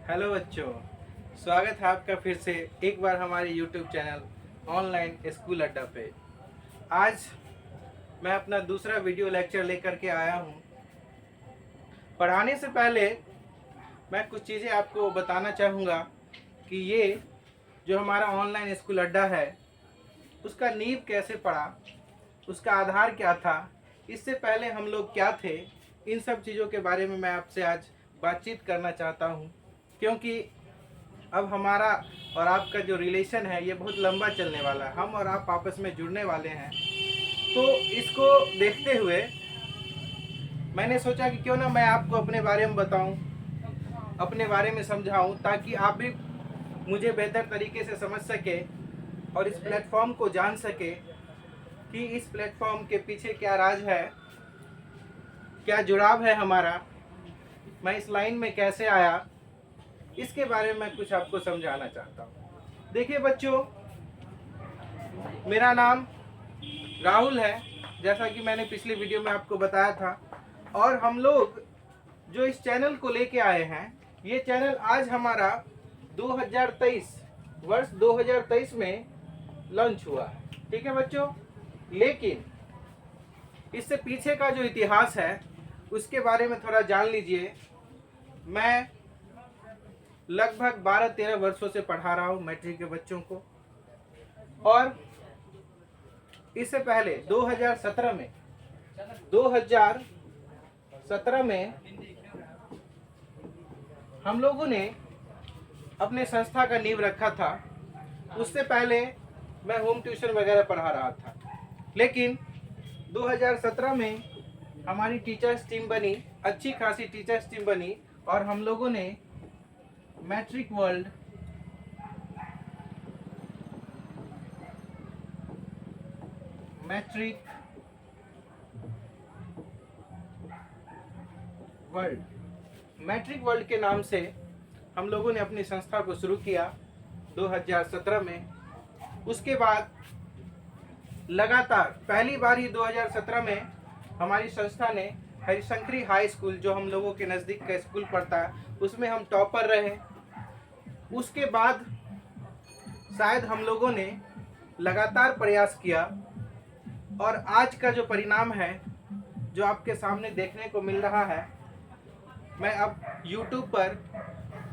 Hello बच्चों, स्वागत है आपका फिर से एक बार हमारे YouTube चैनल ऑनलाइन स्कूल अड्डा पे। आज मैं अपना दूसरा वीडियो लेक्चर लेकर के आया हूँ। पढ़ाने से पहले मैं कुछ चीज़ें आपको बताना चाहूँगा कि ये जो हमारा ऑनलाइन स्कूल अड्डा है उसका नींव कैसे पड़ा, उसका आधार क्या था, इससे पहले हम लोग क्या थे, इन सब चीज़ों के बारे में मैं आपसे आज बातचीत करना चाहता हूँ। क्योंकि अब हमारा और आपका जो रिलेशन है ये बहुत लंबा चलने वाला है, हम और आप आपस में जुड़ने वाले हैं। तो इसको देखते हुए मैंने सोचा कि क्यों ना मैं आपको अपने बारे में बताऊं, अपने बारे में समझाऊं, ताकि आप भी मुझे बेहतर तरीके से समझ सके और इस प्लेटफॉर्म को जान सके कि इस प्लेटफॉर्म के पीछे क्या राज है, क्या जुड़ाव है हमारा, मैं इस लाइन में कैसे आया, इसके बारे में मैं कुछ आपको समझाना चाहता हूँ। देखिए बच्चों, मेरा नाम राहुल है, जैसा कि मैंने पिछली वीडियो में आपको बताया था। और हम लोग जो इस चैनल को लेके आए हैं, ये चैनल आज हमारा 2023 वर्ष 2023 में लॉन्च हुआ है। ठीक है बच्चों, लेकिन इससे पीछे का जो इतिहास है उसके बारे में थोड़ा जान लीजिए। मैं लगभग 12-13 वर्षों से पढ़ा रहा हूँ मैट्रिक के बच्चों को, और इससे पहले 2017 में हम लोगों ने अपने संस्था का नींव रखा था। उससे पहले मैं होम ट्यूशन वगैरह पढ़ा रहा था, लेकिन 2017 में हमारी टीचर्स टीम बनी, अच्छी खासी टीचर्स टीम बनी, और हम लोगों ने मैट्रिक वर्ल्ड के नाम से हम लोगों ने अपनी संस्था को शुरू किया 2017 में। उसके बाद लगातार पहली बार ही 2017 में हमारी संस्था ने हरिशंकरी हाई स्कूल, जो हम लोगों के नज़दीक का स्कूल पड़ता है, उसमें हम टॉपर रहे। उसके बाद शायद हम लोगों ने लगातार प्रयास किया, और आज का जो परिणाम है जो आपके सामने देखने को मिल रहा है, मैं अब YouTube पर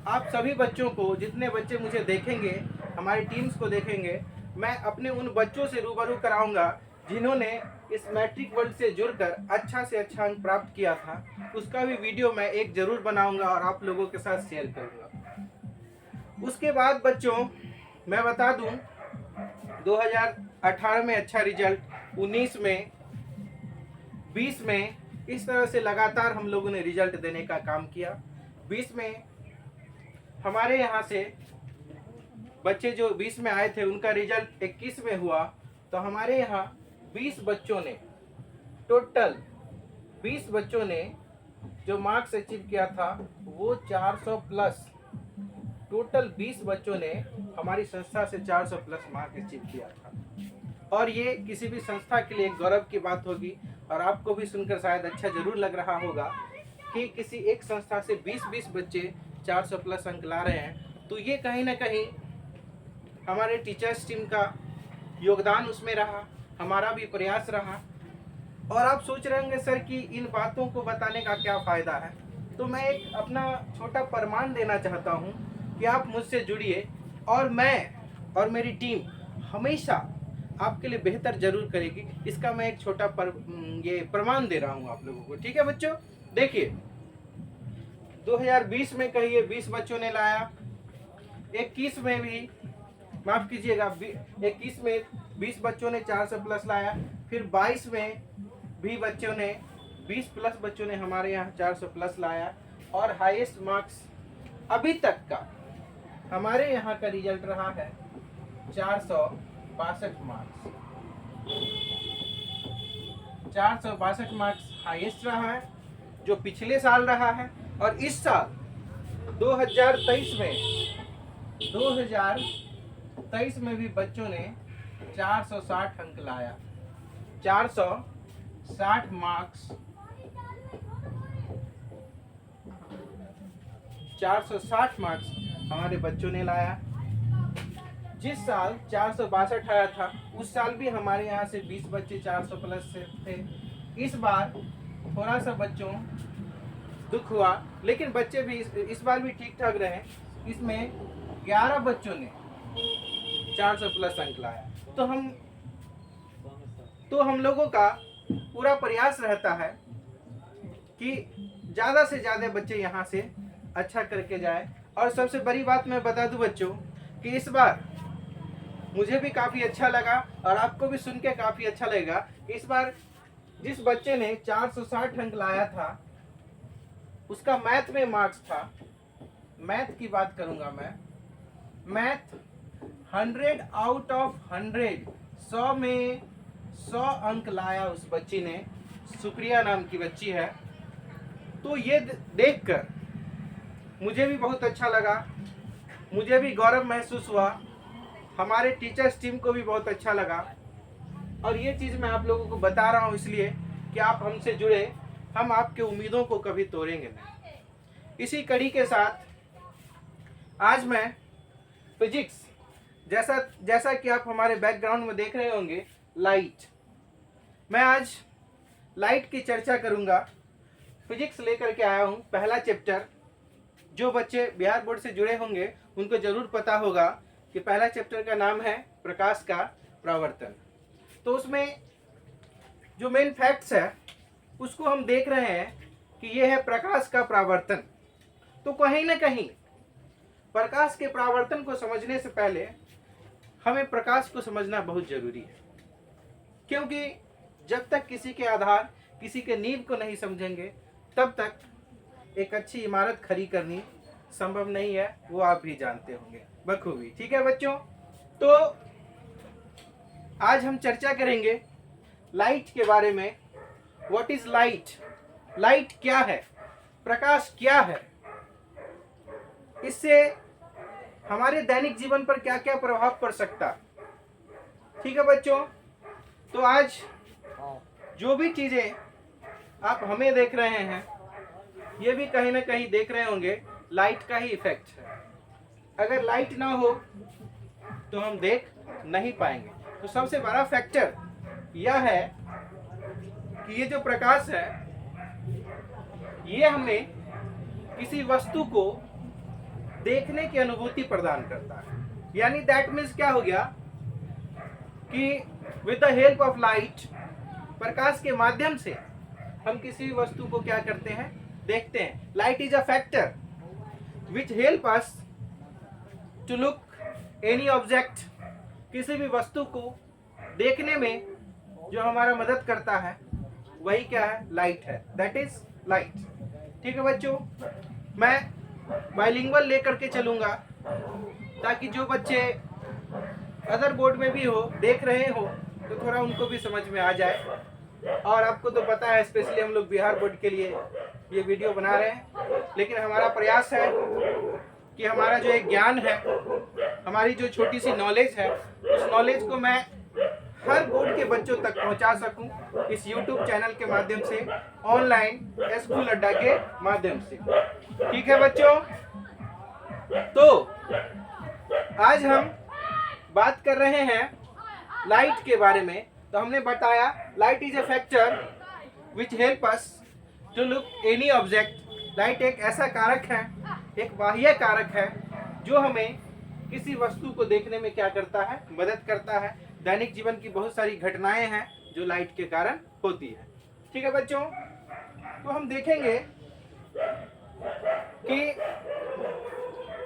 आप सभी बच्चों को, जितने बच्चे मुझे देखेंगे, हमारी टीम्स को देखेंगे, मैं अपने उन बच्चों से रूबरू कराऊंगा जिन्होंने इस मैट्रिक वर्ल्ड से जुड़कर अच्छा से अच्छा अंक प्राप्त किया था। उसका भी वीडियो मैं एक जरूर बनाऊंगा और आप लोगों के साथ शेयर करूंगा। उसके बाद बच्चों मैं बता दूं, 2018 में अच्छा रिजल्ट, 19 में, 20 में, इस तरह से लगातार हम लोगों ने रिजल्ट देने का काम किया। 20 में हमारे यहाँ से बच्चे जो 20 में आए थे उनका रिजल्ट 21 में हुआ, तो हमारे यहाँ 20 बच्चों ने, टोटल 20 बच्चों ने जो मार्क्स अचीव किया था वो 400 प्लस, टोटल 20 बच्चों ने हमारी संस्था से 400 प्लस मार्क्स अचीव किया था। और ये किसी भी संस्था के लिए गौरव की बात होगी, और आपको भी सुनकर शायद अच्छा जरूर लग रहा होगा कि किसी एक संस्था से 20-20 बच्चे 400 प्लस अंक ला रहे हैं। तो ये कहीं ना कहीं हमारे टीचर्स टीम का योगदान उसमें रहा, हमारा भी प्रयास रहा। और आप सोच रहे होंगे सर कि इन बातों को बताने का क्या फ़ायदा है, तो मैं एक अपना छोटा प्रमाण देना चाहता हूँ कि आप मुझसे जुड़िए, और मैं और मेरी टीम हमेशा आपके लिए बेहतर जरूर करेगी। इसका मैं एक छोटा ये प्रमाण दे रहा हूँ आप लोगों को। ठीक है बच्चों, देखिए 2020 में कहिए 20 बच्चों ने लाया, 21 में भी, माफ कीजिएगा, 21 में 20 बच्चों ने 400 प्लस लाया, फिर 22 में भी बच्चों ने 20 प्लस बच्चों ने हमारे यहाँ 400 प्लस लाया, और हाईएस्ट मार्क्स अभी तक का हमारे यहाँ का रिजल्ट रहा है 462 मार्क्स। 462 मार्क्स हाईएस्ट रहा है, जो पिछले साल रहा है। और इस साल 2023 में भी बच्चों ने 460 अंक लाया, 460 मार्क्स 460 मार्क्स हमारे बच्चों ने लाया। जिस साल 462 आया था उस साल भी हमारे यहाँ से 20 बच्चे 400 प्लस से थे। इस बार थोड़ा सा बच्चों दुख हुआ, लेकिन बच्चे भी इस बार भी ठीक ठाक रहे। इसमें 11 बच्चों ने 400 प्लस अंक लाया। तो हम लोगों का पूरा प्रयास रहता है कि ज़्यादा से ज़्यादा बच्चे यहाँ से अच्छा करके जाए। और सबसे बड़ी बात मैं बता दूं बच्चों कि इस बार मुझे भी काफ़ी अच्छा लगा और आपको भी सुन के काफ़ी अच्छा लगेगा। इस बार जिस बच्चे ने 460 अंक लाया था उसका मैथ में मार्क्स था, मैथ की बात करूंगा मैं, मैथ 100 आउट ऑफ 100, 100 में 100 अंक लाया उस बच्ची ने। सुप्रिया नाम की बच्ची है। तो ये देखकर मुझे भी बहुत अच्छा लगा, मुझे भी गौरव महसूस हुआ, हमारे टीचर्स टीम को भी बहुत अच्छा लगा। और ये चीज़ मैं आप लोगों को बता रहा हूँ इसलिए कि आप हमसे जुड़े, हम आपके उम्मीदों को कभी तोड़ेंगे नहीं। इसी के साथ आज मैं फिजिक्स, जैसा कि आप हमारे बैकग्राउंड में देख रहे होंगे, लाइट, मैं आज लाइट की चर्चा करूंगा। फिजिक्स लेकर के आया हूं, पहला चैप्टर। जो बच्चे बिहार बोर्ड से जुड़े होंगे उनको जरूर पता होगा कि पहला चैप्टर का नाम है प्रकाश का परावर्तन। तो उसमें जो मेन फैक्ट्स है उसको हम देख रहे हैं कि यह है प्रकाश का परावर्तन। तो कहीं ना कहीं प्रकाश के परावर्तन को समझने से पहले हमें प्रकाश को समझना बहुत जरूरी है, क्योंकि जब तक किसी के आधार, किसी के नींव को नहीं समझेंगे तब तक एक अच्छी इमारत खड़ी करनी संभव नहीं है। वो आप भी जानते होंगे बखूबी। ठीक है बच्चों, तो आज हम चर्चा करेंगे लाइट के बारे में। What is light? लाइट क्या है? प्रकाश क्या है? इससे हमारे दैनिक जीवन पर क्या क्या प्रभाव पड़ सकता। ठीक है बच्चों, तो आज जो भी चीजें आप हमें देख रहे हैं ये भी कहीं ना कहीं देख रहे होंगे लाइट का ही इफेक्ट है। अगर लाइट ना हो तो हम देख नहीं पाएंगे। तो सबसे बड़ा फैक्टर यह है कि ये जो प्रकाश है ये हमें किसी वस्तु को देखने की अनुभूति प्रदान करता है। यानी दैट मीन्स क्या हो गया कि with the help of light, प्रकाश के माध्यम से हम किसी वस्तु को क्या करते हैं, देखते हैं। Light is a factor which help us to look any object. किसी भी वस्तु को देखने में जो हमारा मदद करता है वही क्या है, लाइट है। That is light. ठीक है बच्चों, मैं बाइलिंगुअल लेकर के चलूंगा ताकि जो बच्चे अदर बोर्ड में भी हो, देख रहे हो, तो थोड़ा उनको भी समझ में आ जाए। और आपको तो पता है स्पेशली हम लोग बिहार बोर्ड के लिए ये वीडियो बना रहे हैं, लेकिन हमारा प्रयास है कि हमारा जो एक ज्ञान है, हमारी जो छोटी सी नॉलेज है, उस नॉलेज को मैं हर बोर्ड के बच्चों तक पहुंचा सकूं इस यूट्यूब चैनल के माध्यम से, ऑनलाइन स्कूल अड्डा के माध्यम से। ठीक है बच्चों, तो आज हम बात कर रहे हैं लाइट के बारे में। तो हमने बताया light is a factor which help us to look any object. लाइट एक ऐसा कारक है, एक बाह्य कारक है जो हमें किसी वस्तु को देखने में क्या करता है, मदद करता है। दैनिक जीवन की बहुत सारी घटनाएं हैं जो लाइट के कारण होती है। ठीक है बच्चों, तो हम देखेंगे कि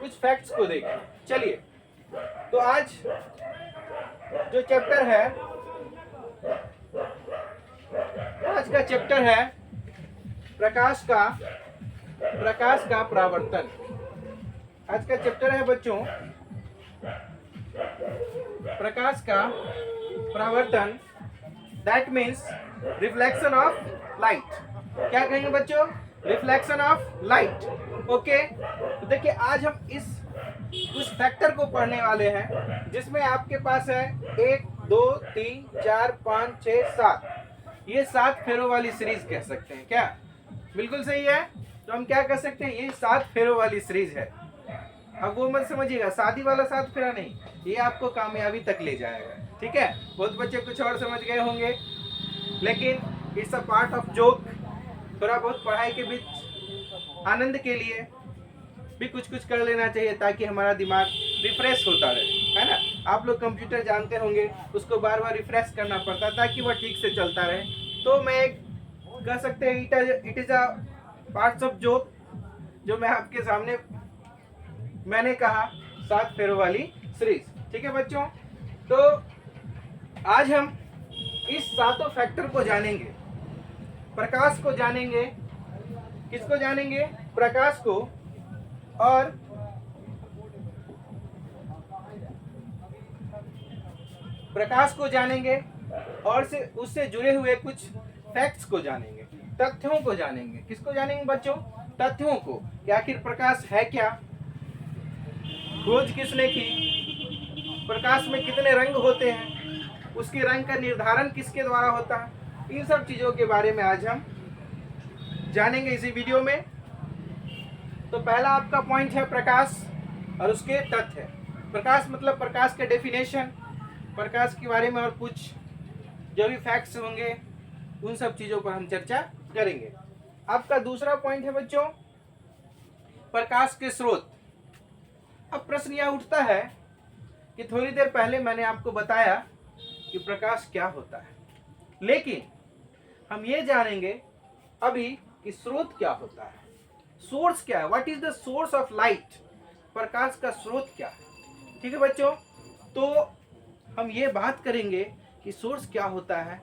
कुछ फैक्ट्स को देखें। चलिए, तो आज जो चैप्टर है, आज का चैप्टर है प्रकाश का परावर्तन। आज का चैप्टर है बच्चों प्रकाश का परावर्तन। That means reflection of light. क्या कहेंगे बच्चों? Reflection of light. ओके, तो देखिए आज हम उस फैक्टर को पढ़ने वाले हैं जिसमें आपके पास है 1 2 3 4 5 6 7, ये 7 फेरों वाली सीरीज कह सकते हैं। क्या? बिल्कुल सही है। तो हम क्या कर सकते हैं, ये 7 फेरों वाली सीरीज है। अब वो मत समझिएगा शादी वाला 7 फेरा नहीं, ये आपको कामयाबी तक ले जाएगा। ठीक है, बहुत बच्चे कुछ और समझ गए होंगे, लेकिन it's a part of joke. थोड़ा बहुत पढ़ाई के बीच आनंद के लिए भी कुछ कुछ कर लेना चाहिए, ताकि हमारा दिमाग रिफ्रेश होता रहे, है ना। आप लोग कंप्यूटर जानते होंगे, उसको बार बार रिफ्रेश करना पड़ता है ताकि वह ठीक से चलता रहे। तो मैं कह सकते हैं it is a parts of joke, जो मैं आपके सामने मैंने कहा 7 फेरों वाली सीरीज। ठीक है बच्चों, तो आज हम इस 7 फैक्टर को जानेंगे, प्रकाश को जानेंगे। किसको जानेंगे? प्रकाश को, और प्रकाश को जानेंगे, और से उससे जुड़े हुए कुछ फैक्ट्स को जानेंगे, तथ्यों को जानेंगे। किसको जानेंगे बच्चों? तथ्यों को, कि आखिर प्रकाश है क्या, खोज किसने की, प्रकाश में कितने रंग होते हैं, उसके रंग का निर्धारण किसके द्वारा होता है, इन सब चीजों के बारे में आज हम जानेंगे इसी वीडियो में। तो पहला आपका पॉइंट है प्रकाश और उसके तथ्य। प्रकाश मतलब प्रकाश के डेफिनेशन, प्रकाश के बारे में और कुछ जो भी फैक्ट्स होंगे उन सब चीजों पर हम चर्चा करेंगे। आपका दूसरा पॉइंट है बच्चों प्रकाश के स्रोत। अब प्रश्न यह उठता है कि थोड़ी देर पहले मैंने आपको बताया कि प्रकाश क्या होता है, लेकिन हम ये जानेंगे अभी कि स्रोत क्या होता है, सोर्स क्या है, what is the source of light, प्रकाश का स्रोत क्या है। ठीक है बच्चों, तो हम ये बात करेंगे कि सोर्स क्या होता है,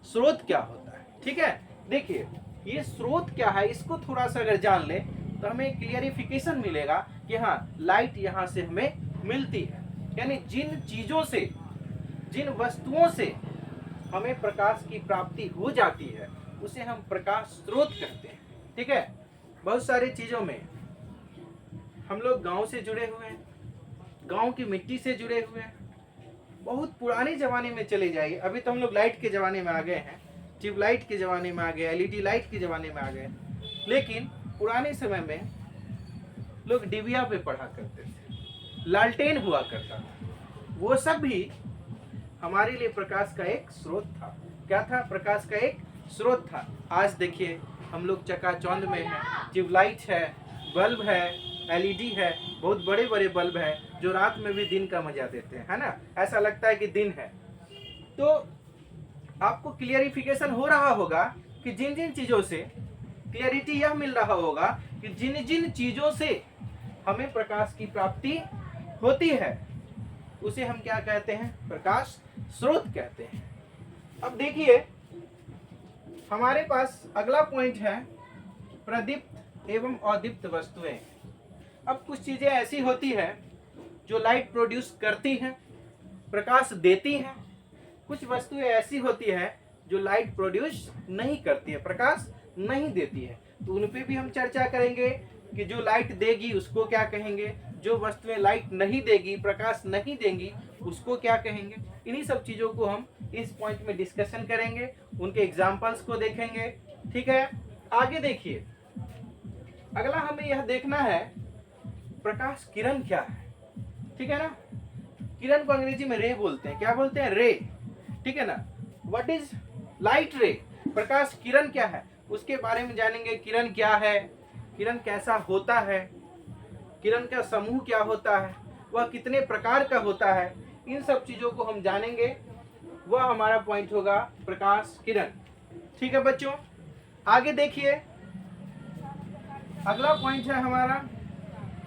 स्रोत क्या होता है। ठीक है, देखिए ये स्रोत क्या है, इसको थोड़ा सा अगर जान ले तो हमें क्लियरिफिकेशन मिलेगा कि हाँ लाइट यहाँ से हमें मिलती है, यानी जिन चीजों से, जिन वस्तुओं से हमें प्रकाश की प्राप्ति हो जाती है उसे हम प्रकाश स्रोत कहते हैं। ठीक है, बहुत सारी चीजों में हम लोग गांव से जुड़े हुए हैं, गांव की मिट्टी से जुड़े हुए हैं। बहुत पुराने जमाने में चले जाइए, अभी तो हम लोग लाइट के जमाने में आ गए हैं, ट्यूबलाइट के जमाने में आ गए, एलईडी लाइट के जमाने में आ गए, लेकिन पुराने समय में लोग डिबिया पे पढ़ा करते थे, लालटेन हुआ करता था, वो सब भी हमारे लिए प्रकाश का एक स्रोत था। क्या था? प्रकाश का एक स्रोत था। आज देखिए हम लोग चकाचौंध में हैं, ट्यूबलाइट है, बल्ब है, एलईडी है, बहुत बड़े बड़े बल्ब है जो रात में भी दिन का मजा देते हैं, है ना, ऐसा लगता है कि दिन है। तो आपको क्लियरिफिकेशन हो रहा होगा कि जिन जिन चीजों से, क्लियरिटी यह मिल रहा होगा कि जिन जिन चीजों से हमें प्रकाश की प्राप्ति होती है उसे हम क्या कहते हैं? प्रकाश स्रोत कहते हैं। अब देखिए हमारे पास अगला पॉइंट है प्रदीप्त एवं अदीप्त वस्तुएं। अब कुछ चीजें ऐसी होती है जो लाइट प्रोड्यूस करती हैं, प्रकाश देती हैं, कुछ वस्तुएं ऐसी होती है जो लाइट प्रोड्यूस नहीं करती है, प्रकाश नहीं देती है। तो उन पे भी हम चर्चा करेंगे कि जो लाइट देगी उसको क्या कहेंगे, जो वस्तुएं लाइट नहीं देगी, प्रकाश नहीं देंगी, उसको क्या कहेंगे। इन्हीं सब चीजों को हम इस पॉइंट में डिस्कशन करेंगे, उनके एग्जाम्पल्स को देखेंगे। ठीक है, आगे देखिए अगला हमें यह देखना है प्रकाश किरण क्या है। ठीक है ना, किरण को अंग्रेजी में रे बोलते हैं। क्या बोलते हैं? रे। ठीक है ना, व्हाट इज लाइट रे, प्रकाश किरण क्या है उसके बारे में जानेंगे। किरण क्या है, किरण कैसा होता है, किरण का समूह क्या होता है, वह कितने प्रकार का होता है, इन सब चीजों को हम जानेंगे। वह हमारा पॉइंट होगा प्रकाश किरण। ठीक है बच्चों, आगे देखिए अगला पॉइंट है हमारा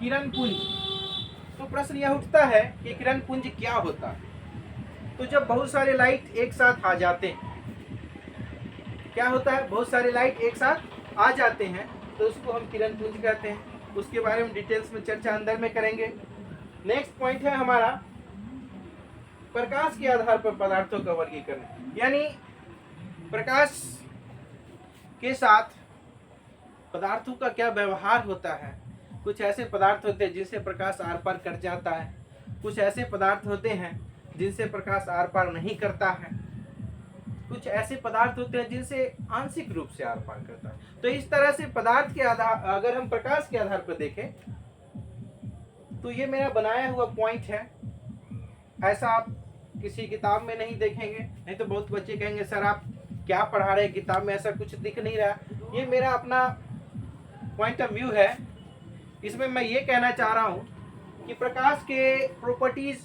किरण पुंज। तो प्रश्न यह उठता है कि किरण पुंज क्या होता है। तो जब बहुत सारे लाइट एक साथ आ जाते हैं, क्या होता है? बहुत सारे लाइट एक साथ आ जाते हैं तो उसको हम किरण पुंज कहते हैं। उसके बारे में डिटेल्स में चर्चा अंदर में करेंगे। नेक्स्ट पॉइंट है हमारा प्रकाश के आधार पर पदार्थों का वर्गीकरण, यानी प्रकाश के साथ पदार्थों का क्या व्यवहार होता है। कुछ ऐसे पदार्थ होते हैं जिनसे प्रकाश आर पार कर जाता है, कुछ ऐसे पदार्थ होते हैं जिनसे प्रकाश आर पार नहीं करता है, कुछ ऐसे पदार्थ होते हैं जिनसे आंशिक रूप से आर पार करता है। तो इस तरह से पदार्थ के आधार, अगर हम प्रकाश के आधार पर देखें तो ये मेरा बनाया हुआ पॉइंट है। ऐसा आप किसी किताब में नहीं देखेंगे, नहीं तो बहुत बच्चे कहेंगे सर आप क्या पढ़ा रहे हैं, किताब में ऐसा कुछ दिख नहीं रहा। ये मेरा अपना पॉइंट ऑफ व्यू है। इसमें मैं ये कहना चाह रहा हूँ कि प्रकाश के प्रॉपर्टीज,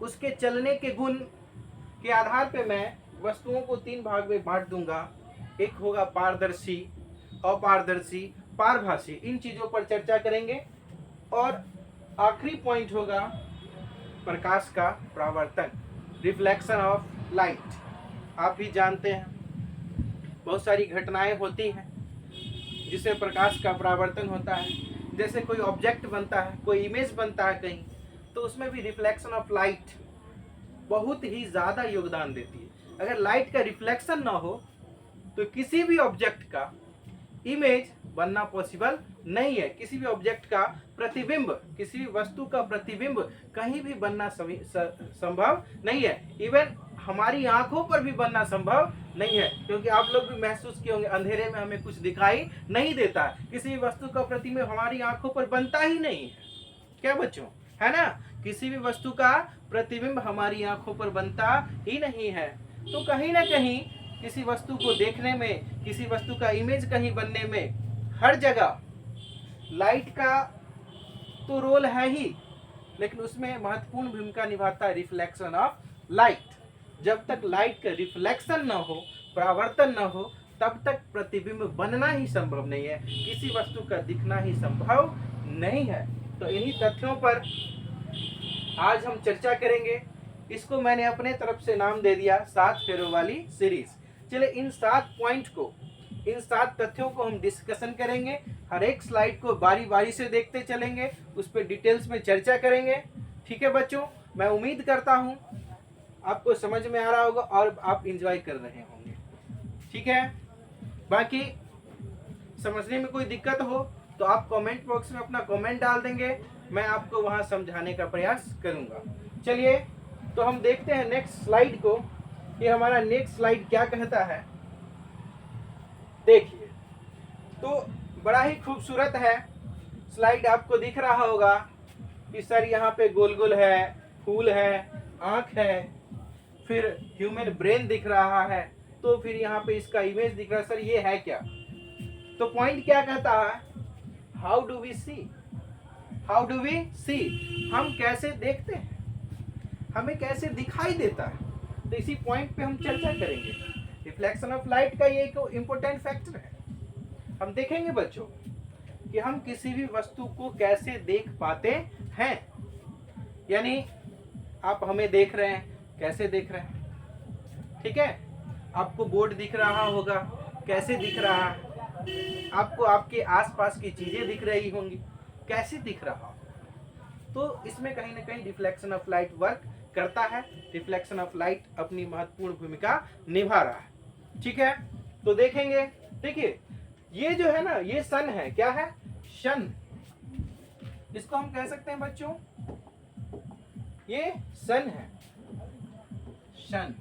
उसके चलने के गुण के आधार पे मैं वस्तुओं को 3 भाग में बांट दूंगा। एक होगा पारदर्शी, अपारदर्शी, पारभासी। इन चीजों पर चर्चा करेंगे। और आखिरी पॉइंट होगा प्रकाश का परावर्तन, रिफ्लेक्शन ऑफ लाइट। आप भी जानते हैं बहुत सारी घटनाएं होती हैं जिसमें प्रकाश का परावर्तन होता है। जैसे कोई ऑब्जेक्ट बनता है, कोई इमेज बनता है कहीं, तो उसमें भी रिफ्लेक्शन ऑफ लाइट बहुत ही ज़्यादा योगदान देती है। अगर लाइट का रिफ्लेक्शन ना हो तो किसी भी ऑब्जेक्ट का इमेज बनना पॉसिबल नहीं है। किसी भी ऑब्जेक्ट का प्रतिबिंब, किसी भी वस्तु का प्रतिबिंब कहीं भी बनना संभव नहीं है। इवन हमारी आंखों पर भी बनना संभव नहीं है, क्योंकि आप लोग भी महसूस किए होंगे अंधेरे में हमें कुछ दिखाई नहीं देता। किसी भी वस्तु का प्रतिबिंब हमारी आंखों पर बनता ही नहीं है। क्या बच्चों, है ना? किसी भी वस्तु का प्रतिबिंब हमारी आंखों पर बनता ही नहीं है। तो कहीं ना कहीं किसी वस्तु को देखने में, किसी वस्तु का इमेज कहीं बनने में, हर जगह लाइट का तो रोल है ही, लेकिन उसमें महत्वपूर्ण भूमिका निभाता है रिफ्लेक्शन ऑफ लाइट। जब तक लाइट का रिफ्लेक्शन न हो, परावर्तन न हो, तब तक प्रतिबिंब बनना ही संभव नहीं है, किसी वस्तु का दिखना ही संभव नहीं है। तो इन्हीं तथ्यों पर आज हम चर्चा करेंगे। इसको मैंने अपने तरफ से नाम दे दिया 7 फेरों वाली सीरीज। चले इन 7 पॉइंट को, इन 7 तथ्यों को हम डिस्कशन करेंगे। हर एक स्लाइड को बारी बारी से देखते चलेंगे, उस पर डिटेल्स में चर्चा करेंगे। ठीक है बच्चों, मैं उम्मीद करता हूँ आपको समझ में आ रहा होगा और आप इंजॉय कर रहे होंगे। ठीक है, बाकी समझने में कोई दिक्कत हो तो आप कमेंट बॉक्स में अपना कमेंट डाल देंगे, मैं आपको वहां समझाने का प्रयास करूंगा। चलिए तो हम देखते हैं नेक्स्ट स्लाइड को, ये हमारा नेक्स्ट स्लाइड क्या कहता है। देखिए, तो बड़ा ही खूबसूरत है स्लाइड। आपको दिख रहा होगा कि सर यहाँ पे गोल गोल है, फूल है, आंख है, फिर ह्यूमन ब्रेन दिख रहा है, तो फिर यहाँ पे इसका इमेज दिख रहा है। सर ये है क्या? तो पॉइंट क्या कहता है, how do we see, how do we see, हम कैसे देखते हैं, हमें कैसे दिखाई देता है। तो इसी पॉइंट पे हम चर्चा करेंगे। रिफ्लेक्शन ऑफ लाइट का ये एक इम्पोर्टेंट फैक्टर है। हम देखेंगे बच्चों कि हम किसी भी वस्तु को कैसे देख पाते हैं। यानी आप हमें देख रहे हैं, कैसे देख रहे हैं? ठीक है, आपको बोर्ड दिख रहा होगा, कैसे दिख रहा है? आपको आपके आसपास की चीजें दिख रही होंगी, कैसे दिख रहा हो? तो इसमें कहीं ना कहीं रिफ्लेक्शन ऑफ लाइट वर्क करता है। रिफ्लेक्शन ऑफ लाइट अपनी महत्वपूर्ण भूमिका निभा रहा है। ठीक है, तो देखेंगे। देखिए, ये जो है ना, ये सन है। क्या है? सन। इसको हम कह सकते हैं बच्चों, ये सन है, सन।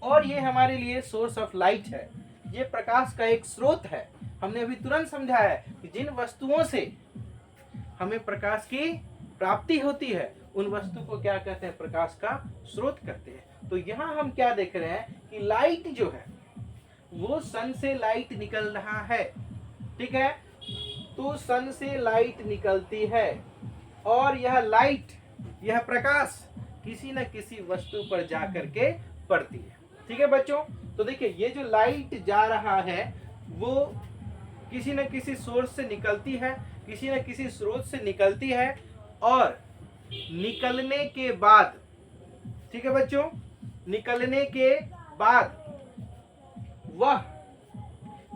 और ये हमारे लिए सोर्स ऑफ लाइट है, ये प्रकाश का एक स्रोत है। हमने अभी तुरंत समझा है कि जिन वस्तुओं से हमें प्रकाश की प्राप्ति होती है, उन वस्तु को क्या कहते हैं? प्रकाश का स्रोत कहते हैं। तो यहाँ हम क्या देख रहे हैं कि लाइट जो है वो सन से लाइट निकल रहा है। ठीक है, तो सन से लाइट निकलती है और यह लाइट, यह प्रकाश किसी न किसी वस्तु पर जा करके पड़ती है। ठीक है बच्चों, तो देखिए ये जो लाइट जा रहा है वो किसी न किसी सोर्स से निकलती है, किसी न किसी स्रोत से निकलती है, और निकलने के बाद, ठीक है बच्चों, निकलने के बाद वह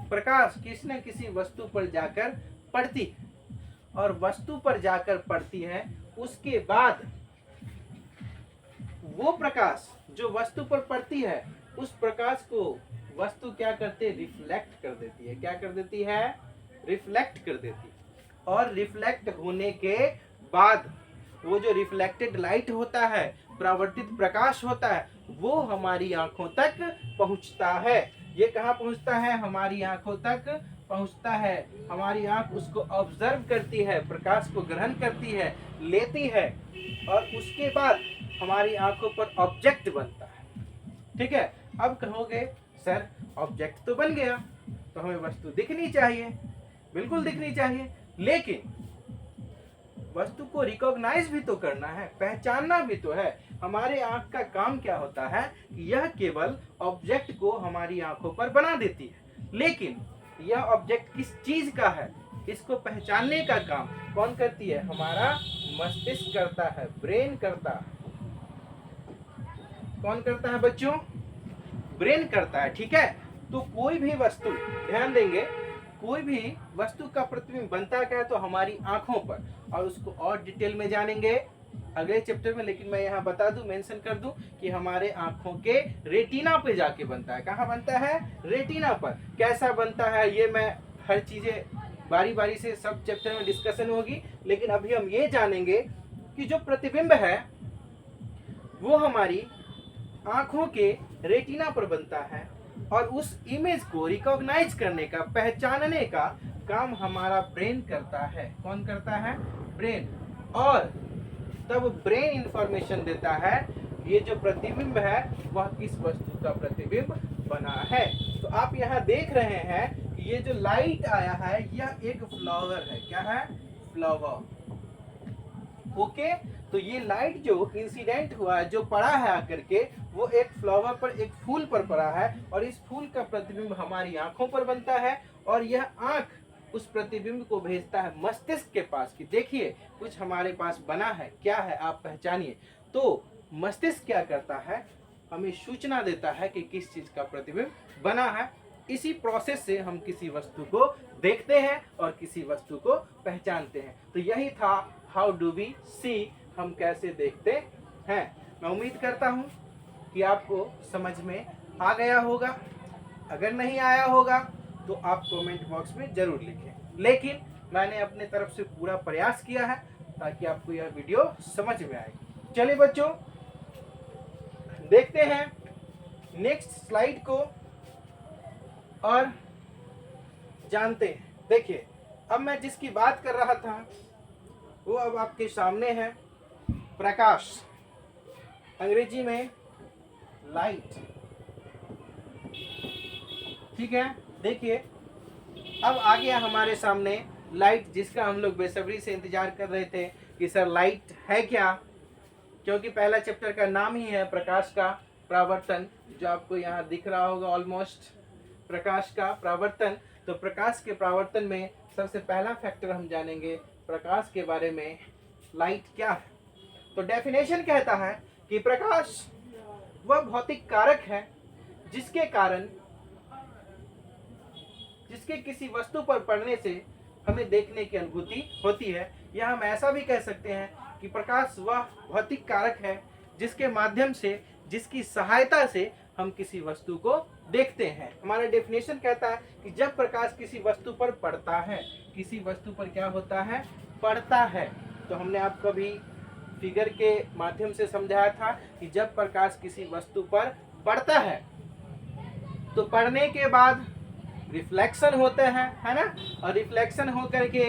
प्रकाश किसी न किसी वस्तु पर जाकर पड़ती है, और वस्तु पर जाकर पड़ती है। उसके बाद वो प्रकाश जो वस्तु पर पड़ती है, उस प्रकाश को वस्तु क्या करते हैं? रिफ्लेक्ट कर देती है। क्या कर देती है? रिफ्लेक्ट कर देती है। और रिफ्लेक्ट होने के बाद वो जो रिफ्लेक्टेड लाइट होता है परावर्तित प्रकाश होता है वो हमारी आंखों तक पहुंचता है। ये कहाँ पहुंचता है? हमारी आंखों तक पहुंचता है। हमारी आंख उसको ऑब्जर्व करती है, प्रकाश को ग्रहण करती है, लेती है, और उसके बाद हमारी आंखों पर ऑब्जेक्ट बनता है। ठीक है। अब कहोगे सर ऑब्जेक्ट तो बन गया, तो हमें वस्तु दिखनी चाहिए। बिल्कुल दिखनी चाहिए, लेकिन वस्तु को रिकॉग्नाइज भी तो करना है, पहचानना भी तो है। हमारे आंख का काम क्या होता है कि यह केवल ऑब्जेक्ट को हमारी आंखों पर बना देती है, लेकिन यह ऑब्जेक्ट किस चीज का है इसको पहचानने का काम कौन करती है? हमारा मस्तिष्क करता है, ब्रेन करता है। कौन करता है बच्चों? ब्रेन करता है। ठीक है। तो कोई भी वस्तु, ध्यान देंगे, कोई भी वस्तु का प्रतिबिंब बनता क्या है? तो हमारी आंखों पर, और उसको और डिटेल में जानेंगे अगले चैप्टर में। लेकिन मैं यहाँ बता दूं, मेंशन कर दूं कि हमारे आंखों के रेटिना पे जाके बनता है। कहाँ बनता है? रेटिना पर। कैसा बनता है ये मैं हर चीजें बारी बारी से सब चैप्टर में डिस्कशन होगी, लेकिन अभी हम ये जानेंगे कि जो प्रतिबिंब है वो हमारी आंखों के रेटिना पर बनता है, और उस इमेज को रिकॉग्नाइज करने का, पहचानने का काम हमारा ब्रेन करता है। कौन करता है? ब्रेन। और तब ब्रेन इंफॉर्मेशन देता है ये जो प्रतिबिंब है वह किस वस्तु का प्रतिबिंब बना है। तो आप यहाँ देख रहे हैं कि ये जो लाइट आया है यह एक फ्लावर है। क्या है? फ्लावर। ओके। तो ये लाइट जो इंसिडेंट हुआ है, जो पड़ा है आकर के, वो एक फ्लावर पर, एक फूल पर पड़ा है, और इस फूल का प्रतिबिंब हमारी आंखों पर बनता है, और यह आंख उस प्रतिबिंब को भेजता है मस्तिष्क के पास कि देखिए कुछ हमारे पास बना है, क्या है आप पहचानिए। तो मस्तिष्क क्या करता है? हमें सूचना देता है कि किस चीज का प्रतिबिंब बना है। इसी प्रोसेस से हम किसी वस्तु को देखते हैं और किसी वस्तु को पहचानते हैं। तो यही था हाउ डू वी सी, हम कैसे देखते हैं। मैं उम्मीद करता हूं कि आपको समझ में आ गया होगा। अगर नहीं आया होगा तो आप कमेंट बॉक्स में जरूर लिखें, लेकिन मैंने अपने तरफ से पूरा प्रयास किया है ताकि आपको यह वीडियो समझ में आए। चलिए बच्चों, देखते हैं नेक्स्ट स्लाइड को और जानते हैं। देखिए, अब मैं जिसकी बात कर रहा था वो अब आपके सामने है, प्रकाश, अंग्रेजी में लाइट। ठीक है। देखिए, अब आ गया हमारे सामने लाइट, जिसका हम लोग बेसब्री से इंतजार कर रहे थे कि सर लाइट है क्या, क्योंकि पहला चैप्टर का नाम ही है प्रकाश का परावर्तन, जो आपको यहाँ दिख रहा होगा ऑलमोस्ट, प्रकाश का परावर्तन। तो प्रकाश के परावर्तन में सबसे पहला फैक्टर हम जानेंगे प्रकाश के बारे में, लाइट क्या है। तो डेफिनेशन कहता है कि प्रकाश वह भौतिक कारक है जिसके कारण, जिसके किसी वस्तु पर पड़ने से हमें देखने की अनुभूति होती है। या हम ऐसा भी कह सकते हैं कि प्रकाश वह भौतिक कारक है जिसके माध्यम से, जिसकी सहायता से हम किसी वस्तु को देखते हैं। हमारा डेफिनेशन कहता है कि जब प्रकाश किसी वस्तु पर पड़ता है, किसी वस्तु पर क्या होता है? पड़ता है। तो हमने आपको अभी फिगर के माध्यम से समझाया था कि जब प्रकाश किसी वस्तु पर पड़ता है तो पड़ने के बाद रिफ्लेक्शन होता है ना, और रिफ्लेक्शन हो करके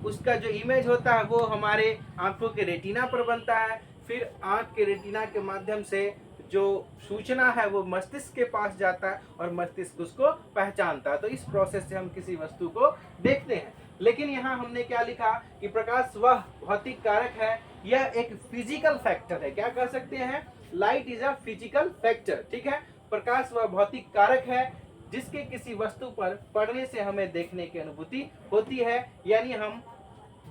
उसका जो इमेज होता है वो हमारे आंखों के रेटिना पर बनता है। फिर आंख के रेटिना के माध्यम से जो सूचना है वो मस्तिष्क के पास जाता है और मस्तिष्क उसको पहचानता है। तो इस प्रोसेस से हम किसी वस्तु को देखते हैं। लेकिन यहाँ हमने क्या लिखा कि प्रकाश वह भौतिक कारक है, यह एक फिजिकल फैक्टर है। क्या कह सकते हैं? Light is a physical factor. ठीक है। प्रकाश वह भौतिक कारक है जिसके किसी वस्तु पर पड़ने से हमें देखने की अनुभूति होती है। यानी हम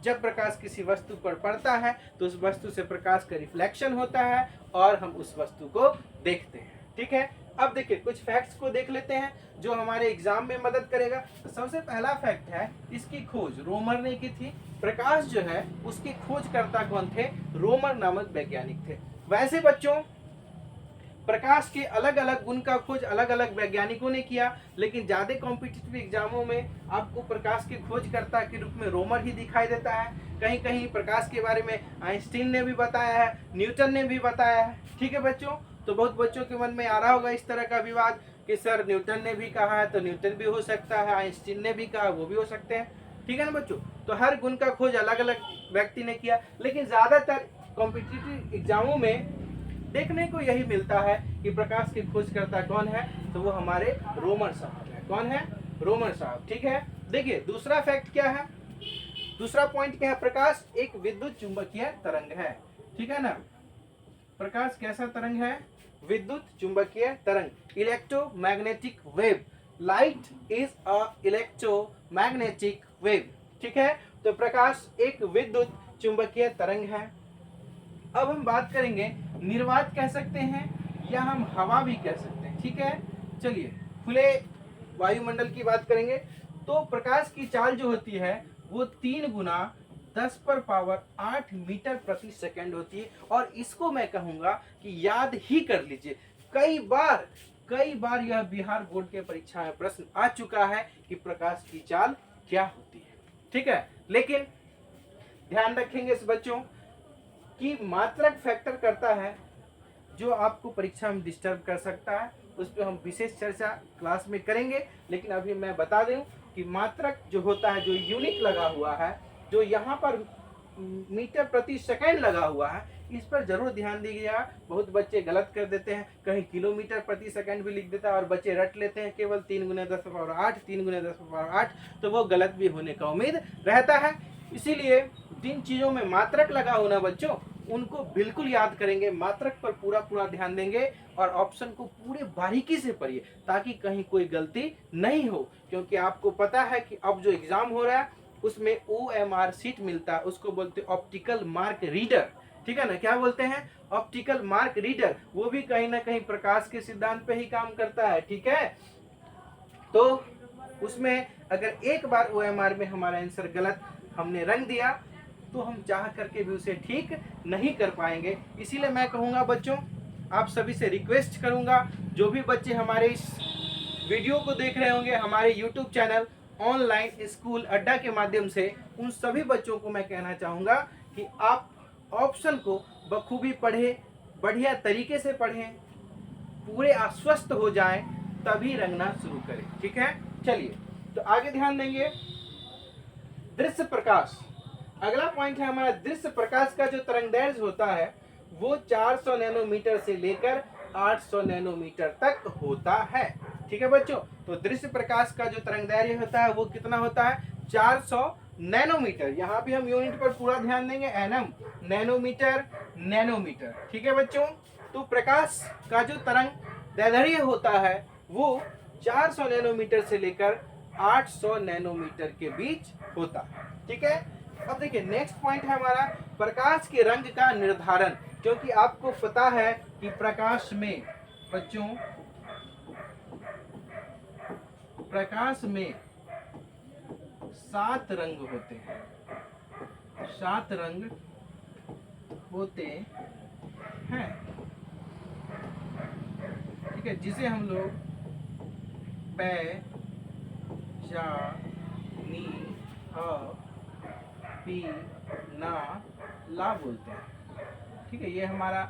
जब प्रकाश किसी वस्तु पर पड़ता है तो उस वस्तु से प्रकाश का रिफ्लेक्शन होता है और हम उस वस्तु को देखते हैं। ठीक है। अब देखिए, कुछ फैक्ट्स को देख लेते हैं जो हमारे एग्जाम में मदद करेगा। तो सबसे पहला फैक्ट है, इसकी खोज रोमर ने की थी। प्रकाश जो है उसके खोजकर्ता कौन थे? रोमर नामक वैज्ञानिक थे। वैसे बच्चों, प्रकाश के अलग अलग गुण का खोज अलग अलग वैज्ञानिकों ने किया, लेकिन ज्यादा कॉम्पिटिटिव एग्जामों में आपको प्रकाश के खोजकर्ता के रूप में रोमर ही दिखाई देता है। कहीं कहीं प्रकाश के बारे में आइंस्टीन ने भी बताया है, न्यूटन ने भी बताया है। ठीक है बच्चों, तो बहुत बच्चों के मन में आ रहा होगा इस तरह का विवाद कि सर न्यूटन ने भी कहा है तो न्यूटन भी हो सकता है, आइंस्टीन ने भी कहा वो भी हो सकते हैं। ठीक है ना बच्चों, तो हर गुण का खोज अलग अलग व्यक्ति ने किया, लेकिन ज्यादातर कॉम्पिटिटिव एग्जामों में देखने को यही मिलता है कि प्रकाश की खोजकर्ता कौन है, तो वो हमारे रोमन साहब है। कौन है? रोमन साहब। ठीक है, देखिए दूसरा फैक्ट क्या है, दूसरा पॉइंट क्या है, प्रकाश एक विद्युत चुंबकीय तरंग है। ठीक है ना, प्रकाश कैसा तरंग है? विद्युत चुंबकीय तरंग, electromagnetic wave. Light is a electromagnetic wave. ठीक है, तो प्रकाश एक विद्युत चुंबकीय तरंग है। अब हम बात करेंगे, निर्वात कह सकते हैं या हम हवा भी कह सकते हैं। ठीक है, चलिए खुले वायुमंडल की बात करेंगे तो प्रकाश की चाल जो होती है वो 3 गुना 10 पर पावर 8 मीटर प्रति सेकंड होती है। और इसको मैं कहूंगा कि याद ही कर लीजिए, कई बार यह बिहार बोर्ड के परीक्षा में प्रश्न आ चुका है कि प्रकाश की चाल क्या होती है। ठीक है, लेकिन ध्यान रखेंगे इस बच्चों कि मात्रक फैक्टर करता है जो आपको परीक्षा में डिस्टर्ब कर सकता है, उस पर हम विशेष चर्चा क्लास में करेंगे। लेकिन अभी मैं बता दूं कि मात्रक जो होता है, जो यूनिट लगा हुआ है, जो यहाँ पर मीटर प्रति सेकंड लगा हुआ है, इस पर जरूर ध्यान दीजिएगा। बहुत बच्चे गलत कर देते हैं, कहीं किलोमीटर प्रति सेकंड भी लिख देता है और बच्चे रट लेते हैं केवल 3 गुना 10 पावर 8, 3 गुना 10 पावर 8, तो वो गलत भी होने का उम्मीद रहता है। इसीलिए जिन चीजों में मात्रक लगा होना बच्चों, उनको बिल्कुल याद करेंगे, मात्रक पर पूरा पूरा ध्यान देंगे और ऑप्शन को पूरे बारीकी से पढ़िए ताकि कहीं कोई गलती नहीं हो। क्योंकि आपको पता है कि अब जो एग्जाम हो रहा है उसमें OMR सीट मिलता है, उसको बोलते हैं ऑप्टिकल मार्क रीडर। ठीक है ना, क्या बोलते हैं? Optical mark reader. वो भी कहीं ना कहीं प्रकाश के सिद्धांत पे ही काम करता है। ठीक है, तो उसमें अगर एक बार OMR में हमारा आंसर गलत हमने रंग दिया तो हम चाह करके भी उसे ठीक नहीं कर पाएंगे। इसीलिए मैं कहूँगा बच्चों, आप सभी से रिक्वेस्ट करूँगा, जो भी बच्चे हमारे इस वीडियो को देख रहे होंगे हमारे YouTube चैनल ऑनलाइन स्कूल अड्डा के माध्यम से, उन सभी बच्चों को मैं कहना चाहूँगा कि आप ऑप्शन को बखूबी पढ़ें, बढ़िया तरीके से पढ़ें, पूरे आश्वस्त हो जाएं, तभी रंगना शुरू करें। ठीक है, चलिए तो आगे ध्यान देंगे। दृश्य प्रकाश, अगला पॉइंट है हमारा। दृश्य प्रकाश का जो तरंगदैर्घ्य होता है वो 400 नैनोमीटर से लेकर 800 नैनोमीटर तक होता है। ठीक है बच्चों, तो दृश्य प्रकाश का जो तरंगदैर्घ्य होता है वो कितना होता है? 400 नैनोमीटर। यहाँ भी हम यूनिट पर पूरा ध्यान देंगे, एनएम, नैनोमीटर, नैनोमीटर। ठीक है बच्चों, तो प्रकाश का जो तरंगदैर्घ्य होता है वो 400 नैनोमीटर से लेकर 800 नैनोमीटर के बीच होता है। ठीक है, अब देखिए नेक्स्ट पॉइंट है हमारा प्रकाश के रंग का निर्धारण। क्योंकि आपको पता है कि प्रकाश में बच्चों, प्रकाश में 7 रंग होते हैं, 7 रंग होते हैं। ठीक है, जिसे हम लोग पै जा नी ह पी ना ला बोलते हैं। ठीक है, ये हमारा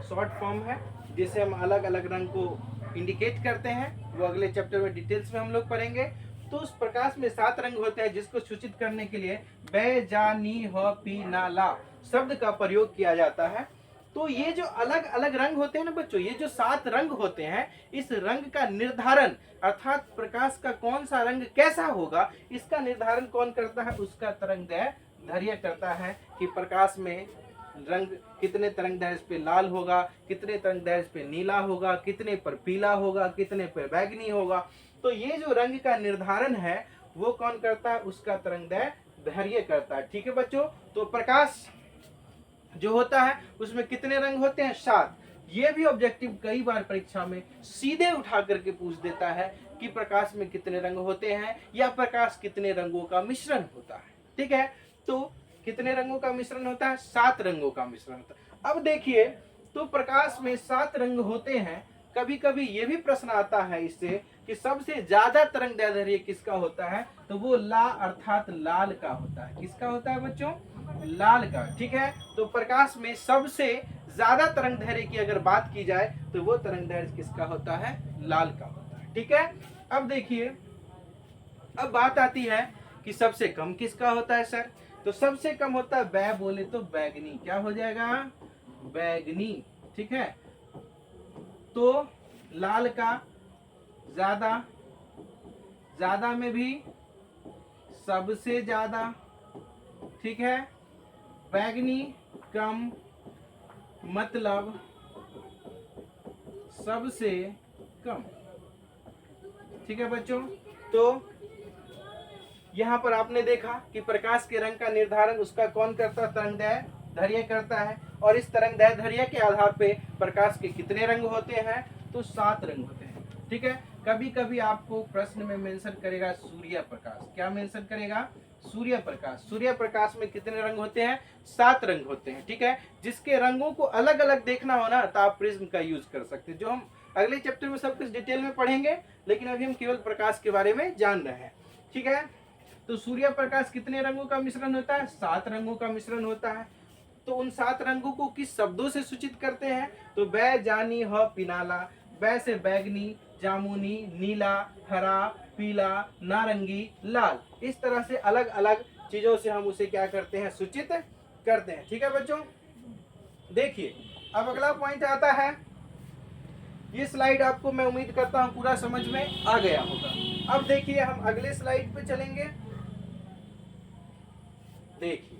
शॉर्ट फॉर्म है जिसे हम अलग अलग रंग को इंडिकेट करते हैं, वो अगले चैप्टर में डिटेल्स में हम लोग पढ़ेंगे। तो उस प्रकाश में 7 रंग होते हैं जिसको सूचित करने के लिए बे जा नी ह पी ना ला शब्द का प्रयोग किया जाता है। तो ये जो अलग अलग रंग होते हैं ना बच्चों, ये जो 7 रंग होते हैं, इस रंग का निर्धारण अर्थात प्रकाश का कौन सा रंग कैसा होगा, इसका निर्धारण कौन करता है? उसका तरंगदैर्घ्य करता है कि प्रकाश में रंग कितने तरंगदैर्घ्य पे लाल होगा, कितने तरंगदैर्घ्य पे नीला होगा, कितने पर पीला होगा, कितने पर बैगनी होगा। तो ये जो रंग का निर्धारण है वो कौन करता है? उसका तरंगदैर्घ्य करता है। ठीक है बच्चों, तो प्रकाश जो होता है उसमें कितने रंग होते हैं? 7। ये भी ऑब्जेक्टिव कई बार परीक्षा में सीधे उठा करके पूछ देता है कि प्रकाश में कितने रंग होते हैं या प्रकाश कितने रंगों का मिश्रण होता है। ठीक है, तो कितने रंगों का मिश्रण होता है? 7 रंगों का मिश्रण होता है। अब देखिए, तो प्रकाश में 7 रंग होते हैं कभी कभी ये भी प्रश्न आता है इससे कि सबसे ज्यादा तरंग दैर्ध्य किसका होता है, तो वो ला अर्थात लाल का होता है। किसका होता है बच्चों? लाल का। ठीक है, तो प्रकाश में सबसे ज्यादा तरंग दैर्ध्य की अगर बात की जाए तो वो तरंग दैर्ध्य किसका होता है? लाल का होता है। ठीक है, अब देखिए, अब बात आती है कि सबसे कम किसका होता है सर? तो सबसे कम होता है बै बोले तो बैगनी। क्या हो जाएगा? बैगनी। ठीक है, तो लाल का ज्यादा, ज्यादा में भी सबसे ज्यादा। ठीक है, बैगनी कम मतलब सबसे कम। ठीक है बच्चों, तो यहाँ पर आपने देखा कि प्रकाश के रंग का निर्धारण उसका कौन करता है? तरंग दैर्ध्य करता है। और इस तरंग दैर्ध्य के आधार पे प्रकाश के कितने रंग होते हैं? तो 7 रंग होते हैं। ठीक है, कभी कभी आपको प्रश्न में मेंशन करेगा सूर्य प्रकाश। क्या मेंशन करेगा? सूर्य प्रकाश। सूर्य प्रकाश में कितने रंग होते हैं? 7 रंग होते हैं। ठीक है, जिसके रंगों को अलग अलग देखना हो ना तो आप प्रिज्म का यूज कर सकते हैं, जो हम अगले चैप्टर में सब कुछ डिटेल में पढ़ेंगे, लेकिन अभी हम केवल प्रकाश के बारे में जान रहे हैं। ठीक है, तो सूर्य प्रकाश कितने रंगों का मिश्रण होता है? 7 रंगों का मिश्रण होता है। तो उन 7 रंगों को किस शब्दों से सूचित करते हैं? तो बै जानी ह पिनाला। बै से बैगनी, जामुनी, नीला, हरा, पीला, नारंगी, लाल। इस तरह से अलग अलग चीजों से हम उसे क्या करते हैं? सूचित करते हैं। ठीक है बच्चों, देखिए अब अगला पॉइंट आता है। ये स्लाइड आपको मैं उम्मीद करता हूं पूरा समझ में आ गया होगा। अब देखिए हम अगले स्लाइड पे चलेंगे। देखिए,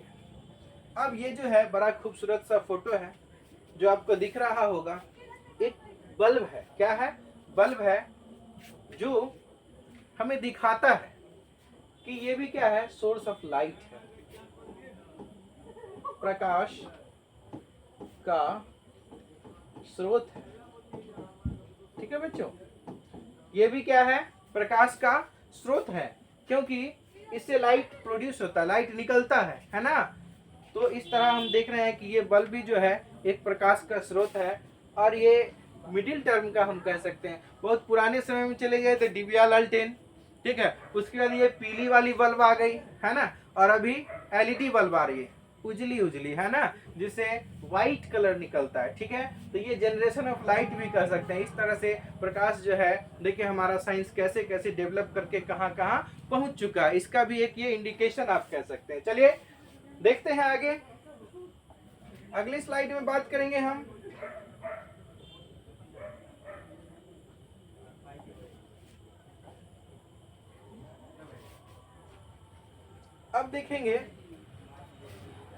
अब ये जो है बड़ा खूबसूरत सा फोटो है जो आपको दिख रहा होगा। एक बल्ब है। क्या है? बल्ब है जो हमें दिखाता है कि ये भी क्या है? सोर्स ऑफ लाइट है, प्रकाश का स्रोत है। ठीक है बच्चों, ये भी क्या है? प्रकाश का स्रोत है, क्योंकि इससे लाइट प्रोड्यूस होता है, लाइट निकलता है ना। तो इस तरह हम देख रहे हैं कि ये बल्ब भी जो है एक प्रकाश का स्रोत है। और ये मिडिल टर्म का हम कह सकते हैं। बहुत पुराने समय में चले गए तो डिबिया लालटेन। ठीक है, उसके बाद ये पीली वाली बल्ब आ गई है ना, और अभी एलईडी बल्ब आ रही है, उजली उजली है ना, जिससे व्हाइट कलर निकलता है। ठीक है, तो ये जनरेशन ऑफ लाइट भी कह सकते हैं। इस तरह से प्रकाश जो है, देखिए हमारा साइंस कैसे कैसे डेवलप करके कहाँ कहाँ पहुंच चुका है, इसका भी एक ये इंडिकेशन आप कह सकते हैं। चलिए देखते हैं आगे, अगली स्लाइड में बात करेंगे हम। अब देखेंगे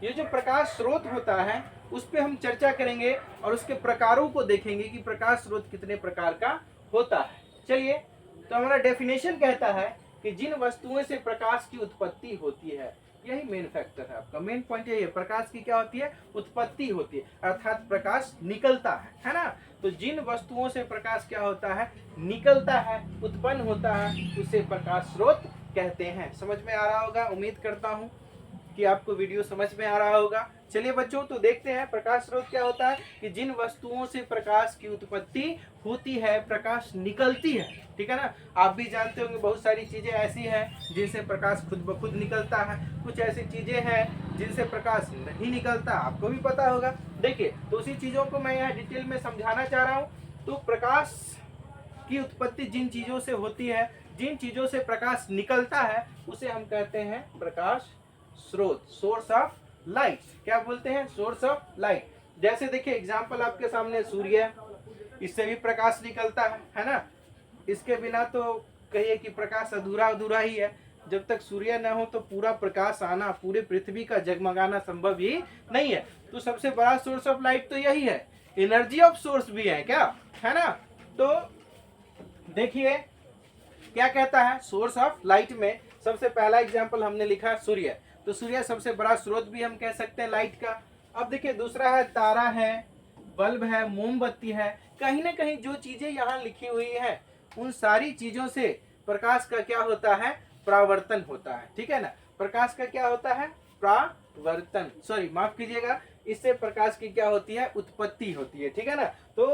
ये जो प्रकाश स्रोत होता है उस पे हम चर्चा करेंगे और उसके प्रकारों को देखेंगे कि प्रकाश स्रोत कितने प्रकार का होता है। चलिए, तो हमारा डेफिनेशन कहता है कि जिन वस्तुओं से प्रकाश की उत्पत्ति होती है, यही मेन फैक्टर है आपका, मेन पॉइंट यही है। प्रकाश की क्या होती है? उत्पत्ति होती है, अर्थात प्रकाश निकलता है ना। तो जिन वस्तुओं से प्रकाश क्या होता है? निकलता है, उत्पन्न होता है, उसे प्रकाश स्रोत कहते हैं। समझ में आ रहा होगा, उम्मीद करता हूँ कि आपको वीडियो समझ में आ रहा होगा। चलिए बच्चों, तो देखते हैं प्रकाश स्रोत क्या होता है कि जिन वस्तुओं से प्रकाश की उत्पत्ति होती है, प्रकाश निकलती है। ठीक है ना, आप भी जानते होंगे बहुत सारी चीजें ऐसी हैं जिनसे प्रकाश खुद ब खुद निकलता है, कुछ ऐसी चीजें हैं जिनसे प्रकाश नहीं निकलता, आपको भी पता होगा। देखिए, तो उसी चीजों को मैं यहाँ डिटेल में समझाना चाह रहा हूँ। तो प्रकाश की उत्पत्ति जिन चीजों से होती है, जिन चीजों से प्रकाश निकलता है, उसे हम कहते हैं प्रकाश स्रोत, सोर्स ऑफ लाइट। क्या बोलते हैं? Source of light. जैसे देखिए एग्जांपल आपके सामने सूर्य, इससे भी प्रकाश निकलता है ना। इसके बिना तो कहिए कि प्रकाश अधूरा अधूरा ही है। जब तक सूर्य न हो तो पूरा प्रकाश आना, पूरे पृथ्वी का जगमगाना संभव ही नहीं है। तो सबसे बड़ा सोर्स ऑफ लाइट तो यही है। एनर्जी ऑफ सोर्स भी है क्या, है ना। तो देखिए क्या कहता है सोर्स ऑफ लाइट में, सबसे पहला एग्जांपल हमने लिखा सूर्य। तो सूर्य सबसे बड़ा स्रोत भी हम कह सकते हैं लाइट का। अब देखिए दूसरा है तारा है, बल्ब है, मोमबत्ती है। कहीं ना कहीं जो चीजें यहाँ लिखी हुई है उन सारी चीजों से प्रकाश का क्या होता है? परावर्तन होता है। ठीक है ना, प्रकाश का क्या होता है? परिवर्तन, सॉरी माफ कीजिएगा, इससे प्रकाश की क्या होती है, उत्पत्ति होती है, ठीक है ना। तो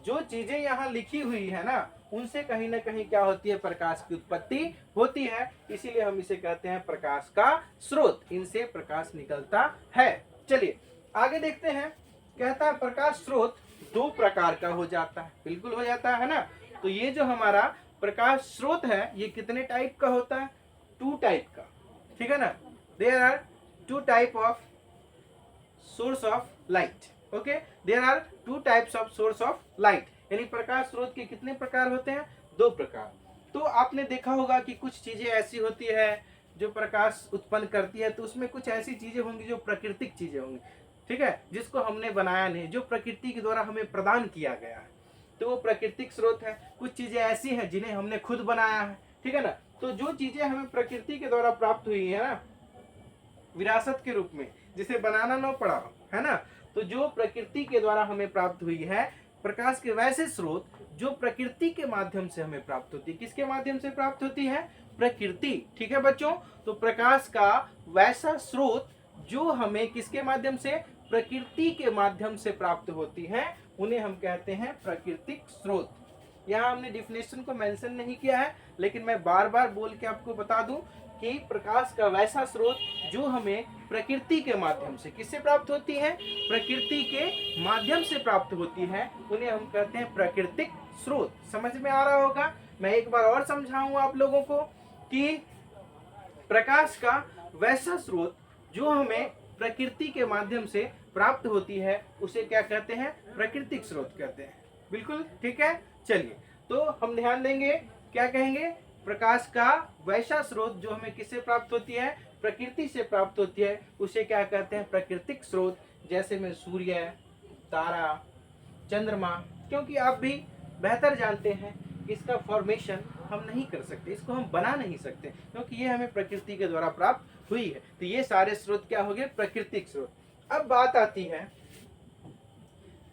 जो चीजें यहाँ लिखी हुई है ना, उनसे कहीं ना कहीं क्या होती है, प्रकाश की उत्पत्ति होती है, इसीलिए हम इसे कहते हैं प्रकाश का स्रोत, इनसे प्रकाश निकलता है। चलिए आगे देखते हैं, कहता है प्रकाश स्रोत दो प्रकार का हो जाता है, बिल्कुल हो जाता है ना। तो ये जो हमारा प्रकाश स्रोत है ये कितने टाइप का होता है, 2 टाइप का, ठीक है ना। There are 2 type of source of light, okay, there are 2 types of source of light, यानी प्रकाश स्रोत के कितने प्रकार होते हैं, 2 प्रकार। तो आपने देखा होगा कि कुछ चीजें ऐसी होती है जो प्रकाश उत्पन्न करती है, तो उसमें कुछ ऐसी चीजें होंगी जो प्राकृतिक चीजें होंगी, ठीक है, जिसको हमने बनाया नहीं, जो प्रकृति के द्वारा हमें प्रदान किया गया है, तो वो प्राकृतिक स्रोत है। कुछ चीजें ऐसी हैं जिन्हें हमने खुद बनाया है, ठीक है ना। तो जो चीजें हमें प्रकृति के द्वारा प्राप्त हुई है ना, विरासत के रूप में, जिसे बनाना ना पड़ा, है ना, तो जो प्रकृति के द्वारा हमें प्राप्त हुई है, प्रकाश के वैसे स्रोत जो प्रकृति के माध्यम से हमें प्राप्त होती है, किसके माध्यम से प्राप्त होती है, प्रकृति, ठीक है बच्चों। तो प्रकाश का वैसा स्रोत जो हमें किसके माध्यम से, प्रकृति के माध्यम से प्राप्त होती है, उन्हें हम कहते हैं प्राकृतिक स्रोत। यहाँ हमने डिफिनेशन को मेंशन नहीं किया है, लेकिन मैं बार बार बोल के आपको बता दूं कि प्रकाश का वैसा स्रोत जो हमें प्रकृति के माध्यम से, किससे प्राप्त होती है, प्रकृति के माध्यम से प्राप्त होती है, उन्हें हम कहते हैं प्राकृतिक स्रोत। समझ में आ रहा होगा। मैं एक बार और समझाऊंगा आप लोगों को कि प्रकाश का वैसा स्रोत जो हमें प्रकृति के माध्यम से प्राप्त होती है, उसे क्या कहते हैं, प्राकृतिक स्रोत कहते हैं। बिल्कुल ठीक है। चलिए तो हम ध्यान देंगे, क्या कहेंगे, प्रकाश का वैसा स्रोत जो हमें किससे प्राप्त होती है, प्रकृति से प्राप्त होती है, उसे क्या कहते हैं, प्राकृतिक स्रोत। जैसे में सूर्य, तारा, चंद्रमा, क्योंकि आप भी बेहतर जानते हैं कि इसका फॉर्मेशन हम नहीं कर सकते, इसको हम बना नहीं सकते, क्योंकि ये हमें प्रकृति के द्वारा प्राप्त हुई है। तो ये सारे स्रोत क्या हो गए, प्राकृतिक स्रोत। अब बात आती है,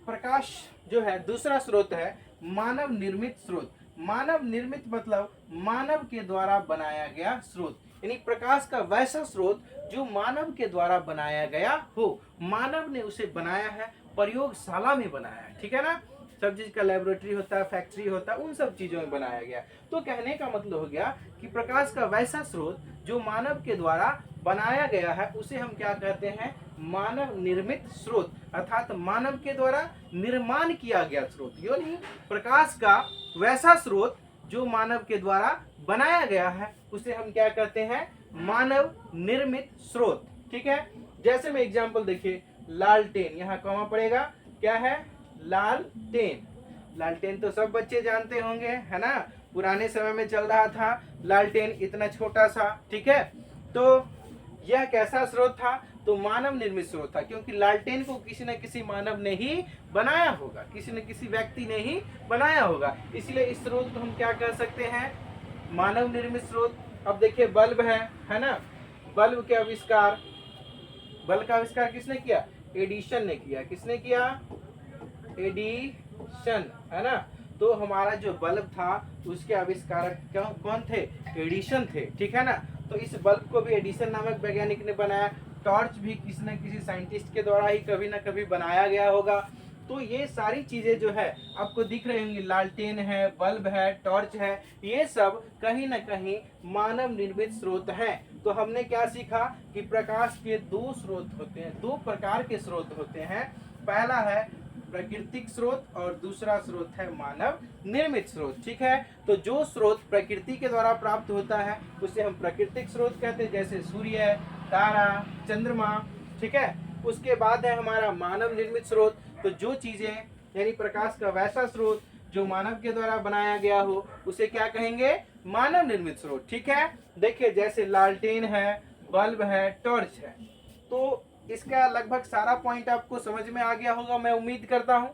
प्रकाश जो है दूसरा स्रोत है मानव निर्मित स्रोत। मानव निर्मित मतलब मानव के द्वारा बनाया गया स्रोत, यानी प्रकाश का वैसा स्रोत जो मानव के द्वारा बनाया गया हो, मानव ने उसे बनाया है, प्रयोगशाला में बनाया है, ठीक है ना। सब चीज का लेबोरेटरी होता है, फैक्ट्री होता है, उन सब चीजों में बनाया गया। तो कहने का मतलब हो गया कि प्रकाश का वैसा स्रोत जो मानव के द्वारा बनाया गया है, उसे हम क्या कहते हैं, मानव निर्मित स्रोत, अर्थात मानव के द्वारा निर्माण किया गया स्रोत। यानी प्रकाश का वैसा स्रोत जो मानव के द्वारा बनाया गया है, उसे हम क्या कहते हैं, मानव निर्मित स्रोत, ठीक है। जैसे में एग्जांपल देखिए, लालटेन, यहाँ कौन पड़ेगा, क्या है, लालटेन। लालटेन तो सब बच्चे जानते होंगे, है ना, पुराने समय में चल रहा था लालटेन, इतना छोटा सा, ठीक है। तो यह कैसा स्रोत था, तो मानव निर्मित स्रोत था, क्योंकि लालटेन को किसी न किसी मानव ने ही बनाया होगा, किसी न किसी व्यक्ति ने ही बनाया होगा, इसलिए इस स्रोत को हम क्या कह सकते हैं, मानव निर्मित स्रोत। अब देखिए बल्ब है ना, बल्ब के आविष्कार, बल्ब का आविष्कार किसने किया, एडिशन ने किया। किसने किया, एडिशन, है ना। तो हमारा जो बल्ब था उसके आविष्कारक कौन थे, एडिशन थे, ठीक है ना। तो इस बल्ब को भी एडिशन नामक वैज्ञानिक ने बनाया। टॉर्च भी किसी न किसी साइंटिस्ट के द्वारा ही कभी ना कभी बनाया गया होगा। तो ये सारी चीजें जो है आपको दिख रही होंगी, लालटेन है, बल्ब है, टॉर्च है, ये सब कहीं ना कहीं मानव निर्मित स्रोत हैं। तो हमने क्या सीखा कि प्रकाश के 2 स्रोत होते हैं, 2 प्रकार के स्रोत होते हैं। पहला है प्राकृतिक स्रोत और दूसरा स्रोत है मानव निर्मित स्रोत, ठीक है। तो जो स्रोत प्रकृति के द्वारा प्राप्त होता है उसे हम प्राकृतिक स्रोत कहते हैं, जैसे सूर्य, तारा, चंद्रमा, ठीक है। उसके बाद है हमारा मानव निर्मित स्रोत। तो जो चीजें, यानी प्रकाश का वैसा स्रोत जो मानव के द्वारा बनाया गया हो, उसे क्या कहेंगे, मानव निर्मित स्रोत, ठीक है। देखिए जैसे लालटेन है, बल्ब है, टॉर्च है। तो इसका लगभग सारा पॉइंट आपको समझ में आ गया होगा, मैं उम्मीद करता हूं।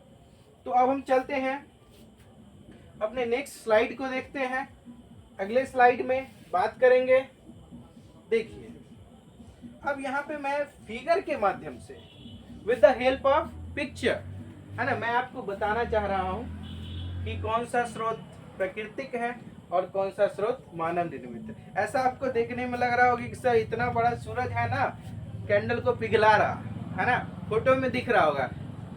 तो अब हम चलते हैं अपने नेक्स्ट स्लाइड को देखते हैं। अगले स्लाइड में बात करेंगे। देखिए अब यहाँ पे मैं फिगर के माध्यम से, with the help of picture, है ना, मैं आपको बताना चाह रहा हूँ कि कौन सा स्रोत प्राकृतिक है और कौन सा स्रोत मानव निर्मित है। ऐसा आपको देखने में लग रहा होगा कि सर इतना बड़ा सूरज है ना, कैंडल को पिघला रहा है ना, फोटो में दिख रहा होगा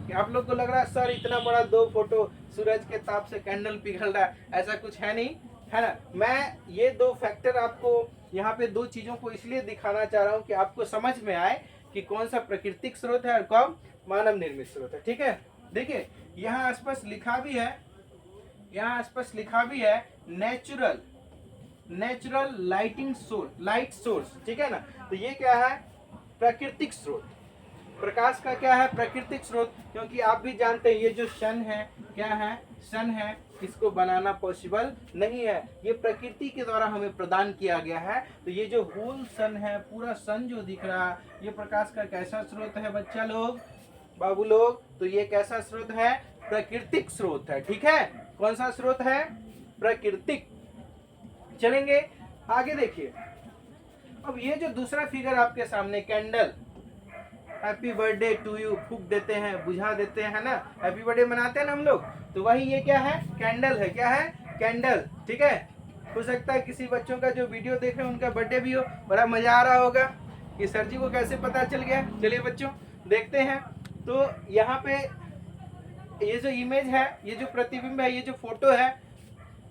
कि आप लोग को लग रहा है सर इतना बड़ा 2 फोटो सूरज के ताप से कैंडल पिघल रहा है, ऐसा कुछ है नहीं, है ना। मैं ये 2 फैक्टर आपको यहाँ पे 2 चीजों को इसलिए दिखाना चाह रहा हूँ कि आपको समझ में आए कि कौन सा प्राकृतिक स्रोत है और कौन मानव निर्मित स्रोत है। ठीक है, देखिए यहाँ स्पष्ट लिखा भी है, यहाँ स्पष्ट लिखा भी है natural lighting source, light source, ठीक है ना। तो ये क्या है, प्राकृतिक स्रोत, प्रकाश का क्या है, प्राकृतिक स्रोत। क्योंकि आप भी जानते हैं ये जो सन है, क्या है, सन है, इसको बनाना पॉसिबल नहीं है, ये प्रकृति के द्वारा हमें प्रदान किया गया है। तो ये जो होल सन है, पूरा सन जो दिख रहा है, ये प्रकाश का कैसा स्रोत है बच्चा लोग, बाबू लोग, तो ये कैसा स्रोत है, प्राकृतिक स्रोत है। ठीक है, कौन सा स्रोत है, प्राकृतिक। चलेंगे आगे, देखिए अब ये जो दूसरा फिगर आपके सामने, candle, happy birthday to you फूक देते हैं, बुझा देते हैं ना, हैप्पी बर्थडे मनाते हैं ना हम लोग, तो वही ये क्या है, कैंडल है। क्या है, कैंडल। ठीक है, हो सकता है किसी बच्चों का जो वीडियो देख रहे हैं उनका बर्थडे भी हो, बड़ा मजा आ रहा होगा कि सर जी को कैसे पता चल गया। चलिए बच्चों देखते हैं, तो यहाँ पे ये जो इमेज है, ये जो प्रतिबिंब है, ये जो फोटो है,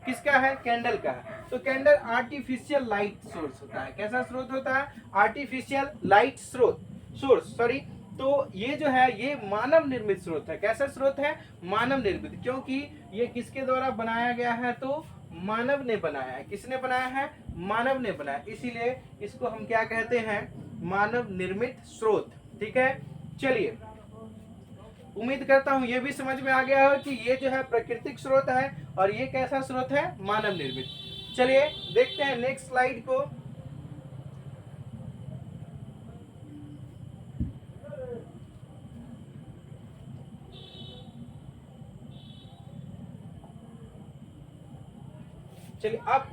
किसका है, कैंडल का है। तो कैंडल आर्टिफिशियल लाइट सोर्स होता है, कैसा स्रोत होता है, आर्टिफिशियल लाइट सोर्स सॉरी। तो ये जो है ये मानव निर्मित स्रोत है, कैसा स्रोत है, मानव निर्मित, क्योंकि ये किसके द्वारा बनाया गया है, तो मानव ने बनाया है। किसने बनाया है, मानव ने बनाया, इसीलिए इसको हम क्या कहते हैं, मानव निर्मित स्रोत। ठीक है, चलिए उम्मीद करता हूं ये भी समझ में आ गया हो कि ये जो है प्राकृतिक स्रोत है और ये कैसा स्रोत है, मानव निर्मित। चलिए देखते हैं नेक्स्ट स्लाइड को। चलिए अब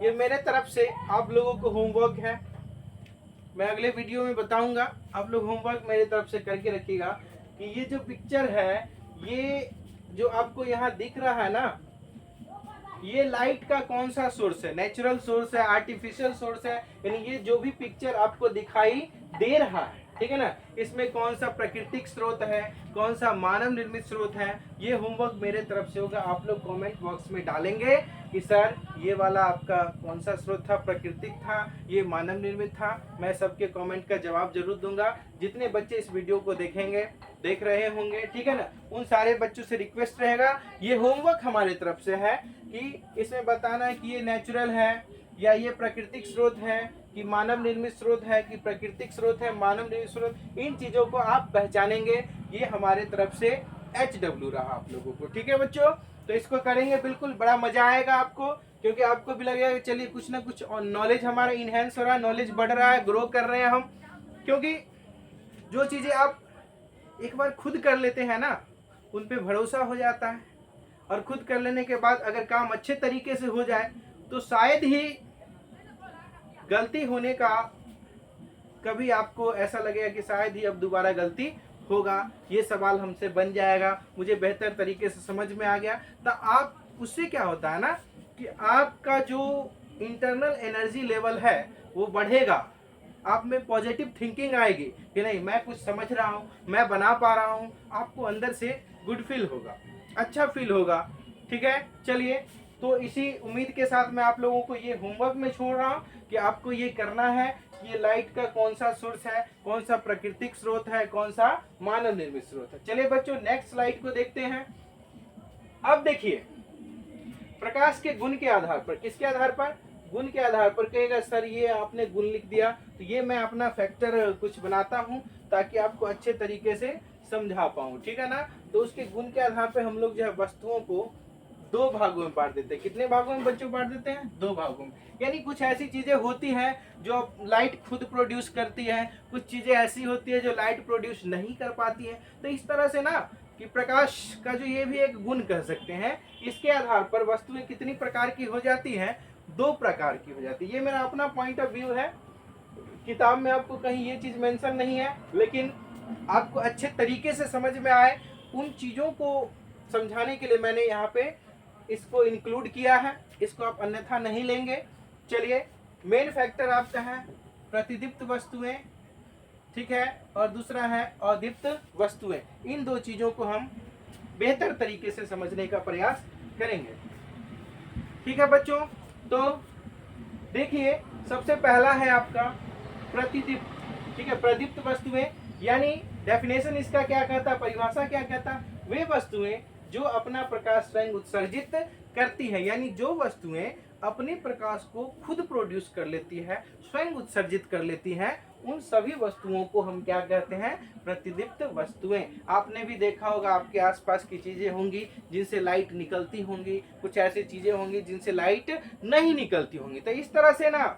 ये मेरे तरफ से आप लोगों को होमवर्क है, मैं अगले वीडियो में बताऊंगा, आप लोग होमवर्क मेरे तरफ से करके रखिएगा कि ये जो पिक्चर है, ये जो आपको यहाँ दिख रहा है ना, ये लाइट का कौन सा सोर्स है, नेचुरल सोर्स है, आर्टिफिशियल सोर्स है, यानी ये जो भी पिक्चर आपको दिखाई दे रहा है, ठीक है ना, इसमें कौन सा प्राकृतिक स्रोत है, कौन सा मानव निर्मित स्रोत है, ये होमवर्क मेरे तरफ से होगा। आप लोग कमेंट बॉक्स में डालेंगे कि सर ये वाला आपका कौन सा स्रोत था, प्राकृतिक था, ये मानव निर्मित था। मैं सबके कमेंट का जवाब जरूर दूंगा। जितने बच्चे इस वीडियो को देखेंगे, देख रहे होंगे, ठीक है ना, उन सारे बच्चों से रिक्वेस्ट रहेगा, ये होमवर्क हमारे तरफ से है कि इसमें बताना है कि ये नेचुरल है या ये प्राकृतिक स्रोत है, कि मानव निर्मित स्रोत है, कि प्राकृतिक स्रोत है, मानव निर्मित स्रोत, इन चीजों को आप पहचानेंगे। ये हमारे तरफ से HW रहा आप लोगों को। ठीक है बच्चों, तो इसको करेंगे, बिल्कुल बड़ा मजा आएगा आपको, क्योंकि आपको भी लगेगा कि चलिए कुछ ना कुछ नॉलेज हमारा इनहेंस हो रहा है, नॉलेज बढ़ रहा है, ग्रो कर रहे हैं हम। क्योंकि जो चीजें आप एक बार खुद कर लेते हैं ना, उन पे भरोसा हो जाता है, और खुद कर लेने के बाद अगर काम अच्छे तरीके से हो जाए तो शायद ही गलती होने का कभी आपको ऐसा लगेगा कि शायद ही अब दोबारा गलती होगा, ये सवाल हमसे बन जाएगा, मुझे बेहतर तरीके से समझ में आ गया। तो आप उससे क्या होता है ना कि आपका जो इंटरनल एनर्जी लेवल है वो बढ़ेगा, आप में पॉजिटिव थिंकिंग आएगी कि नहीं मैं कुछ समझ रहा हूँ, मैं बना पा रहा हूँ, आपको अंदर से गुड फील होगा, अच्छा फील होगा। ठीक है, चलिए तो इसी उम्मीद के साथ मैं आप लोगों को ये होमवर्क में छोड़ रहा हूँ कि आपको ये करना है, ये लाइट का कौन सा सोर्स है, कौन सा प्राकृतिक स्रोत है, कौन सा मानव निर्मित स्रोत है। चलिए बच्चों नेक्स्ट स्लाइड को देखते हैं। अब देखिए प्रकाश के गुण के आधार पर, किसके आधार पर, गुण के आधार पर। कहेगा सर ये आपने गुण लिख दिया, तो ये मैं अपना फैक्टर कुछ बनाता हूँ ताकि आपको अच्छे तरीके से समझा पाऊँ, ठीक है ना। तो उसके गुण के आधार पर हम लोग जो है वस्तुओं को 2 भागों में बांट देते हैं। कितने भागों में बच्चों बांट देते हैं, 2 भागों में। यानी कुछ ऐसी चीजें होती हैं जो लाइट खुद प्रोड्यूस करती है, कुछ चीजें ऐसी होती है जो लाइट प्रोड्यूस नहीं कर पाती है। तो इस तरह से ना कि प्रकाश का जो ये भी एक गुण कह सकते हैं, इसके आधार पर वस्तुएं कितनी प्रकार की हो जाती हैं, 2 प्रकार की हो जाती है। ये मेरा अपना पॉइंट ऑफ व्यू है, किताब में आपको कहीं ये चीज मेंशन नहीं है, लेकिन आपको अच्छे तरीके से समझ में आए उन चीजों को समझाने के लिए मैंने यहाँ पे इसको इंक्लूड किया है, इसको आप अन्यथा नहीं लेंगे। चलिए मेन फैक्टर आपका है प्रतिदीप्त वस्तुएं, ठीक है, और दूसरा है अदीप्त वस्तुएं। इन दो चीजों को हम बेहतर तरीके से समझने का प्रयास करेंगे। ठीक है बच्चों, तो देखिए सबसे पहला है आपका प्रतिदीप्त। ठीक है, प्रदीप्त वस्तुएं यानी डेफिनेशन इसका क्या कहता है, परिभाषा क्या कहता है, वे वस्तुएं जो अपना प्रकाश स्वयं उत्सर्जित करती है, यानी जो वस्तुएं अपने प्रकाश को खुद प्रोड्यूस कर लेती है, स्वयं उत्सर्जित कर लेती हैं, उन सभी वस्तुओं को हम क्या कहते हैं, प्रतिदीप्त वस्तुएं। आपने भी देखा होगा आपके आसपास की चीजें होंगी जिनसे लाइट निकलती होंगी, कुछ ऐसी चीजें होंगी जिनसे लाइट नहीं निकलती होंगी। तो इस तरह से ना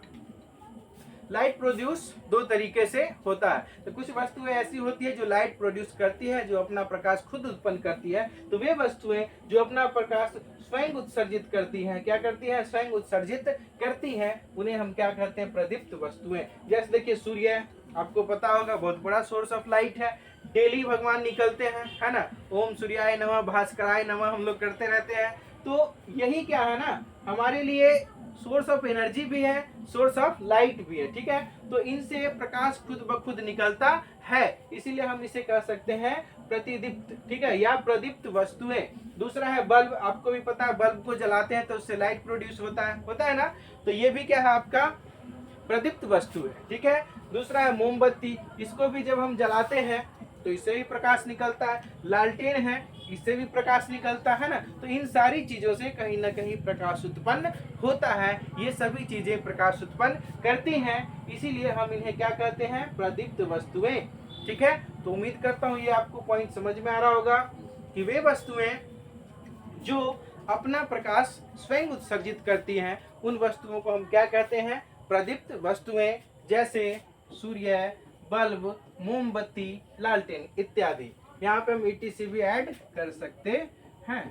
लाइट प्रोड्यूस दो तरीके से होता है। तो कुछ वस्तुएं ऐसी होती है जो लाइट प्रोड्यूस करती है, जो अपना प्रकाश खुद उत्पन्न करती है। तो वे वस्तुएं जो अपना प्रकाश स्वयं उत्सर्जित करती हैं, क्या करती हैं, स्वयं उत्सर्जित करती हैं, उन्हें हम क्या कहते हैं, प्रदीप्त वस्तुएं। जैसे देखिए सूर्य, आपको पता होगा बहुत बड़ा सोर्स ऑफ लाइट है, डेली भगवान निकलते हैं, है ना, ओम सूर्याय नमः भास्कराय नमः हम लोग करते रहते हैं। तो यही क्या है ना, हमारे लिए सोर्स ऑफ एनर्जी भी है, सोर्स ऑफ लाइट भी है। ठीक है, तो इनसे प्रकाश खुद ब खुद निकलता है, इसीलिए हम इसे कह सकते हैं प्रतिदीप्त। ठीक है, या प्रदीप्त वस्तुएं। दूसरा है बल्ब, आपको भी पता है बल्ब को जलाते हैं तो उससे लाइट प्रोड्यूस होता है ना, तो ये भी क्या है आपका प्रदीप्त वस्तु है। ठीक है, दूसरा है मोमबत्ती, इसको भी जब हम जलाते हैं तो इससे भी प्रकाश निकलता है। लालटेन है, इससे भी प्रकाश निकलता है ना। तो इन सारी चीजों से कहीं ना कहीं प्रकाश उत्पन्न होता है, ये सभी चीजें प्रकाश उत्पन्न करती हैं, इसीलिए हम इन्हें क्या कहते हैं, प्रदीप्त वस्तुएं। ठीक है, तो उम्मीद करता हूँ ये आपको पॉइंट समझ में आ रहा होगा कि वे वस्तुएं जो अपना प्रकाश स्वयं उत्सर्जित करती हैं, उन वस्तुओं को हम क्या कहते हैं, प्रदीप्त वस्तुएं। जैसे सूर्य, बल्ब, मोमबत्ती, लालटेन इत्यादि। यहाँ पे हम ETC भी ऐड कर सकते हैं।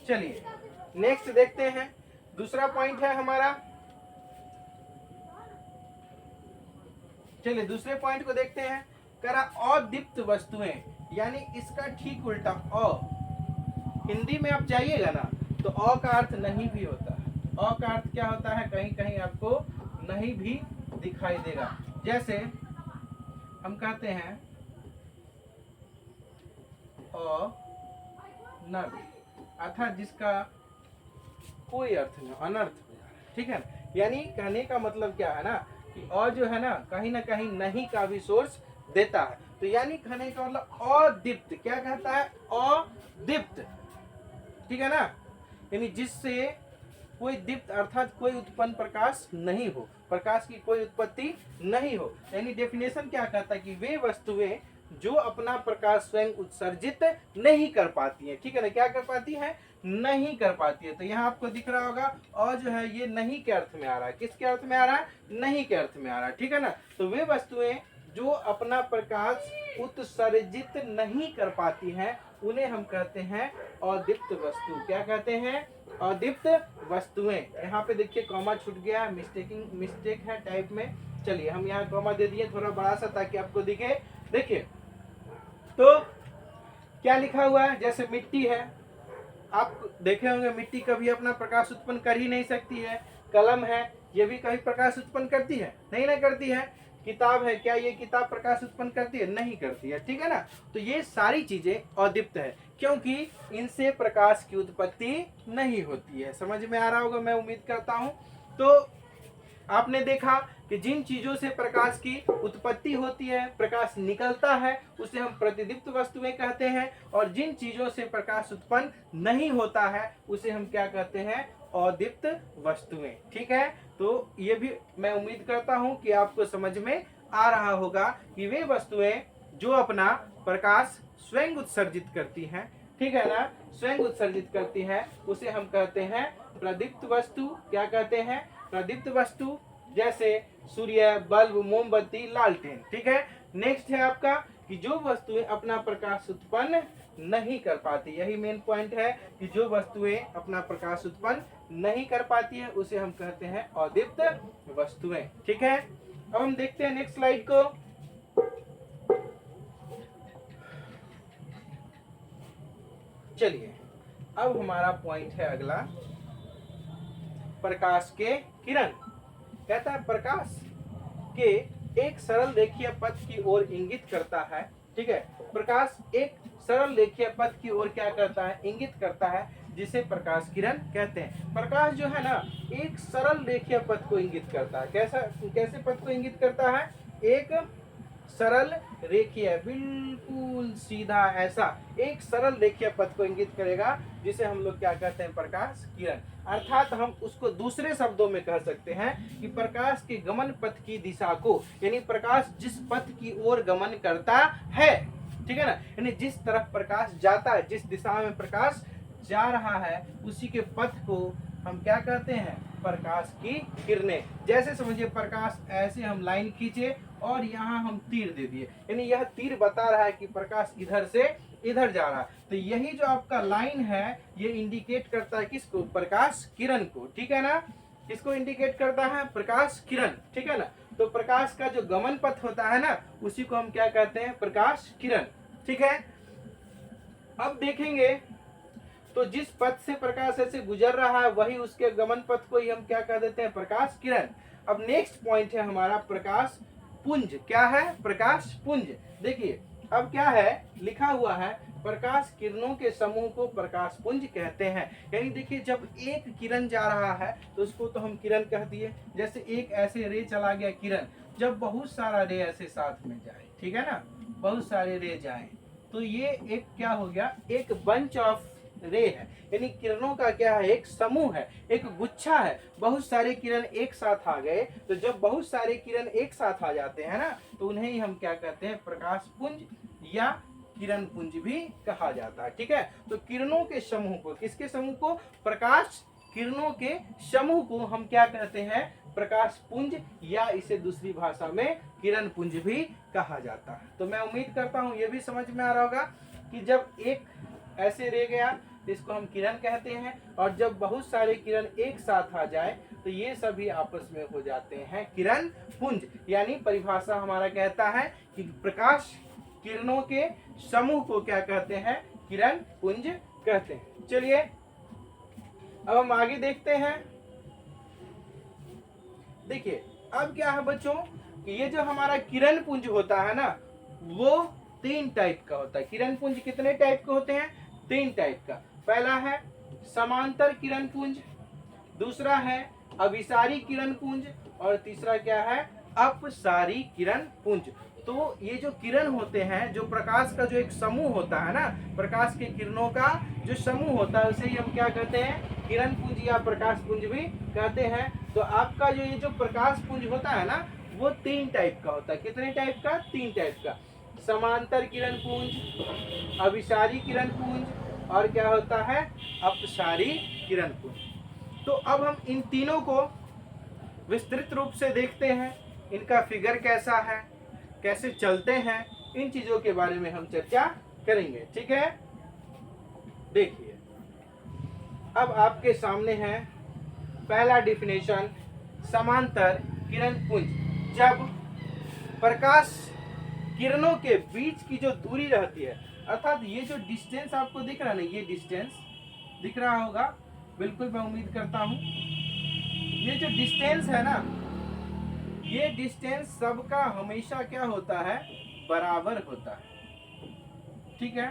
चलिए नेक्स्ट देखते हैं, दूसरा पॉइंट है हमारा। चलिए दूसरे पॉइंट को देखते हैं, करा अदीप्त वस्तुएं, यानी इसका ठीक उल्टा अ। हिंदी में आप जाइएगा ना तो अ का अर्थ नहीं भी होता है। अ का अर्थ क्या होता है, कहीं कहीं आपको नहीं भी दिखाई देगा। जैसे हम कहते हैं अनर्थ, अर्थात जिसका कोई अर्थ नहीं, अनर्थ हो जा रहा है। ठीक है, यानी कहने का मतलब क्या है ना कि जो है ना कहीं नहीं का भी सोर्स देता है। तो यानी कहने का मतलब अदीप्त, क्या कहता है, अदीप्त। ठीक है ना, यानी जिससे कोई दीप्त अर्थात कोई उत्पन्न प्रकाश नहीं हो, प्रकाश की कोई उत्पत्ति नहीं हो। यानी डेफिनेशन क्या कहता है कि वे वस्तुएं जो अपना प्रकाश स्वयं उत्सर्जित नहीं कर पाती है। ठीक है ना, क्या कर पाती है, नहीं कर पाती है। तो यहाँ आपको दिख रहा होगा और जो है ये नहीं के अर्थ में आ रहा है, किसके अर्थ में आ रहा है, नहीं के अर्थ में आ रहा है। ठीक है ना, तो वे वस्तुएं जो अपना प्रकाश उत्सर्जित नहीं कर पाती हैं, उन्हें हम कहते हैं अदीप्त वस्तु। क्या कहते हैं, अदीप्त वस्तुएं। यहाँ पे देखिए कॉमा छूट गया, मिस्टेक है टाइप में। चलिए हम यहाँ कॉमा दे दिए थोड़ा बड़ा सा ताकि आपको दिखे। देखिए तो क्या लिखा हुआ है, जैसे मिट्टी है, आप देखे होंगे मिट्टी कभी अपना प्रकाश उत्पन्न कर ही नहीं सकती है। कलम है, ये भी कभी प्रकाश उत्पन्न करती है, नहीं ना करती है। किताब है, क्या ये किताब प्रकाश उत्पन्न करती है, नहीं करती है। ठीक है ना, तो ये सारी चीजें अदीप्त है, क्योंकि इनसे प्रकाश की उत्पत्ति नहीं होती है। समझ में आ रहा होगा मैं उम्मीद करता हूं। तो आपने देखा कि जिन चीजों से प्रकाश की उत्पत्ति होती है, प्रकाश निकलता है, उसे हम प्रतिदीप्त वस्तुएं कहते हैं। और जिन चीजों से प्रकाश उत्पन्न नहीं होता है, उसे हम क्या कहते हैं, अदीप्त वस्तुएं। ठीक है, तो ये भी मैं उम्मीद करता हूं कि आपको समझ में आ रहा होगा कि वे वस्तुएं जो अपना प्रकाश स्वयं उत्सर्जित करती हैं, ठीक है ना, स्वयं उत्सर्जित करती है, उसे हम कहते हैं प्रदीप्त वस्तु। क्या कहते हैं, प्रदीप्त वस्तु। जैसे सूर्य, बल्ब, मोमबत्ती, लालटेन। ठीक है, नेक्स्ट है आपका कि जो वस्तुएं अपना प्रकाश उत्पन्न नहीं कर पाती, यही मेन पॉइंट है कि जो वस्तुएं अपना प्रकाश उत्पन्न नहीं कर पाती है, उसे हम कहते हैं अदीप्त वस्तुएं। ठीक है, अब हम देखते हैं नेक्स्ट स्लाइड को। चलिए अब हमारा पॉइंट है अगला, प्रकाश के किरण। कहता है प्रकाश के एक सरल रेखीय पथ की ओर इंगित करता है। ठीक है, प्रकाश एक सरल रेखीय पथ की ओर क्या करता है, इंगित करता है, जिसे प्रकाश किरण कहते हैं। प्रकाश जो है ना एक सरल रेखीय पथ को इंगित करता है। कैसा, कैसे पथ को इंगित करता है, एक सरल रेखीय, बिल्कुल सीधा ऐसा एक सरल रेखीय पथ को इंगित करेगा, जिसे हम लोग क्या कहते हैं, प्रकाश किरण। अर्थात हम उसको दूसरे शब्दों में कह सकते हैं कि प्रकाश के गमन पथ की दिशा को, यानी प्रकाश जिस पथ की ओर गमन करता है, ठीक है ना, यानी जिस तरफ प्रकाश जाता है, जिस दिशा में प्रकाश जा रहा है, उसी के पथ को हम क्या कहते हैं, प्रकाश की किरणें। जैसे समझिए प्रकाश ऐसे हम लाइन खींचे और यहाँ हम तीर दे दिए, यानी यह तीर बता रहा है कि प्रकाश इधर से इधर जा रहा है। तो यही जो आपका लाइन है ये इंडिकेट करता है किसको, प्रकाश किरण को। ठीक है ना, किसको इंडिकेट करता है, प्रकाश किरण। ठीक है ना, तो प्रकाश का जो गमन पथ होता है ना उसी को हम क्या कहते हैं, प्रकाश किरण। ठीक है, अब देखेंगे तो जिस पथ से प्रकाश ऐसे गुजर रहा है वही उसके गमन पथ को ही हम क्या कह देते हैं, प्रकाश किरण। अब नेक्स्ट पॉइंट है हमारा प्रकाश पुंज। क्या है, प्रकाश पुंज। देखिए अब क्या है, लिखा हुआ है प्रकाश किरणों के समूह को प्रकाश पुंज कहते हैं। यानी देखिए जब एक किरण जा रहा है तो उसको तो हम किरण कह दिए। जैसे एक ऐसे रे चला गया किरण, जब बहुत सारा रे ऐसे साथ में जाए, ठीक है ना, बहुत सारे रे जाए तो ये एक क्या हो गया, एक बंच ऑफ रे है, यानी किरणों का क्या है, एक समूह है, एक गुच्छा है। बहुत सारे किरण एक साथ आ गए, तो जब बहुत सारे किरण एक साथ आ जाते हैं ना तो उन्हें ही हम क्या कहते हैं, प्रकाश पुंज या किरण पुंज भी कहा जाता है। ठीक है, तो किरणों के समूह को, किसके समूह को, प्रकाश किरणों के समूह को हम क्या कहते हैं, प्रकाश पुंज, या इसे दूसरी भाषा में किरण पुंज भी कहा जाता है। तो मैं उम्मीद करता हूं ये भी समझ में आ रहा होगा कि जब एक ऐसे रह गया इसको हम किरण कहते हैं, और जब बहुत सारे किरण एक साथ आ जाए तो ये सभी आपस में हो जाते हैं किरण पुंज। यानी परिभाषा हमारा कहता है कि प्रकाश किरणों के समूह को क्या कहते हैं, किरण पुंज कहते हैं। चलिए अब हम आगे देखते हैं। देखिए अब क्या है बच्चों कि ये जो हमारा किरण पुंज होता है ना वो 3 टाइप का होता है। किरण पुंज कितने टाइप के होते हैं, 3 टाइप का। पहला है समांतर किरण पुंज, दूसरा है अभिसारी किरण पुंज, और तीसरा क्या है, अपसारी किरण पुंज। तो ये जो किरण होते हैं, जो प्रकाश का जो एक समूह होता है ना, प्रकाश के किरणों का जो समूह होता है उसे ही हम क्या कहते हैं, किरण पुंज या प्रकाश पुंज भी कहते हैं। तो आपका जो ये जो प्रकाश पुंज होता है ना वो 3 टाइप का होता है। कितने टाइप का, 3 टाइप का। समांतर किरण पुंज, अभिसारी किरण पुंज, और क्या होता है, अपसारी किरण पुंज। तो अब हम इन तीनों को विस्तृत रूप से देखते हैं, इनका फिगर कैसा है, कैसे चलते हैं, इन चीजों के बारे में हम चर्चा करेंगे। ठीक है, देखिए अब आपके सामने है पहला डिफिनेशन, समांतर किरण पुंज। जब प्रकाश किरणों के बीच की जो दूरी रहती है, अर्थात ये जो डिस्टेंस आपको दिख रहा है ना, ये डिस्टेंस दिख रहा होगा, बिल्कुल मैं उम्मीद करता हूं। ये जो डिस्टेंस है ना, ये डिस्टेंस सबका हमेशा क्या होता है, बराबर होता है। ठीक है,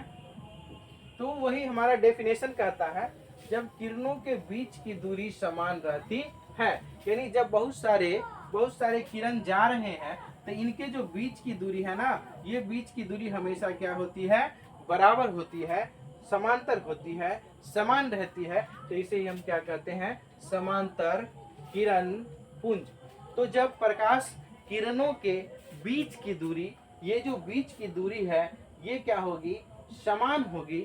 तो वही हमारा डेफिनेशन कहता है जब किरणों के बीच की दूरी समान रहती है, यानी जब बहुत सारे किरण जा रहे हैं तो इनके जो बीच की दूरी है ना, ये बीच की दूरी हमेशा क्या होती है, बराबर होती है, समांतर होती है, समान रहती है। तो इसे ही हम क्या कहते हैं, समांतर किरण पुंज। तो जब प्रकाश किरणों के बीच की दूरी, ये जो बीच की दूरी है ये क्या होगी, समान होगी,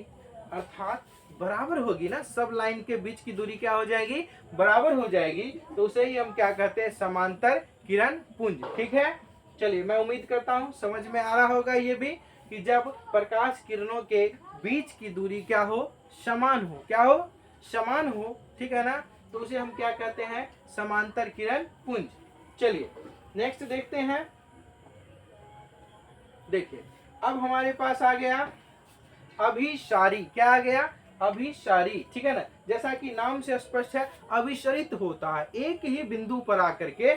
अर्थात बराबर होगी ना, सब लाइन के बीच की दूरी क्या हो जाएगी, बराबर हो जाएगी। तो उसे ही हम क्या कहते हैं, समांतर किरण पुंज। ठीक है, चलिए मैं उम्मीद करता हूं समझ में आ रहा होगा ये भी कि जब प्रकाश किरणों के बीच की दूरी क्या हो, समान हो, क्या हो, समान हो, ठीक है ना, तो उसे हम क्या कहते हैं, समांतर किरण पुंज। चलिए नेक्स्ट देखते हैं। देखिए अब हमारे पास आ गया अभिसारी। क्या आ गया, अभिसारी। ठीक है ना, जैसा कि नाम से स्पष्ट है, अभिसरित होता है, एक ही बिंदु पर आकर के,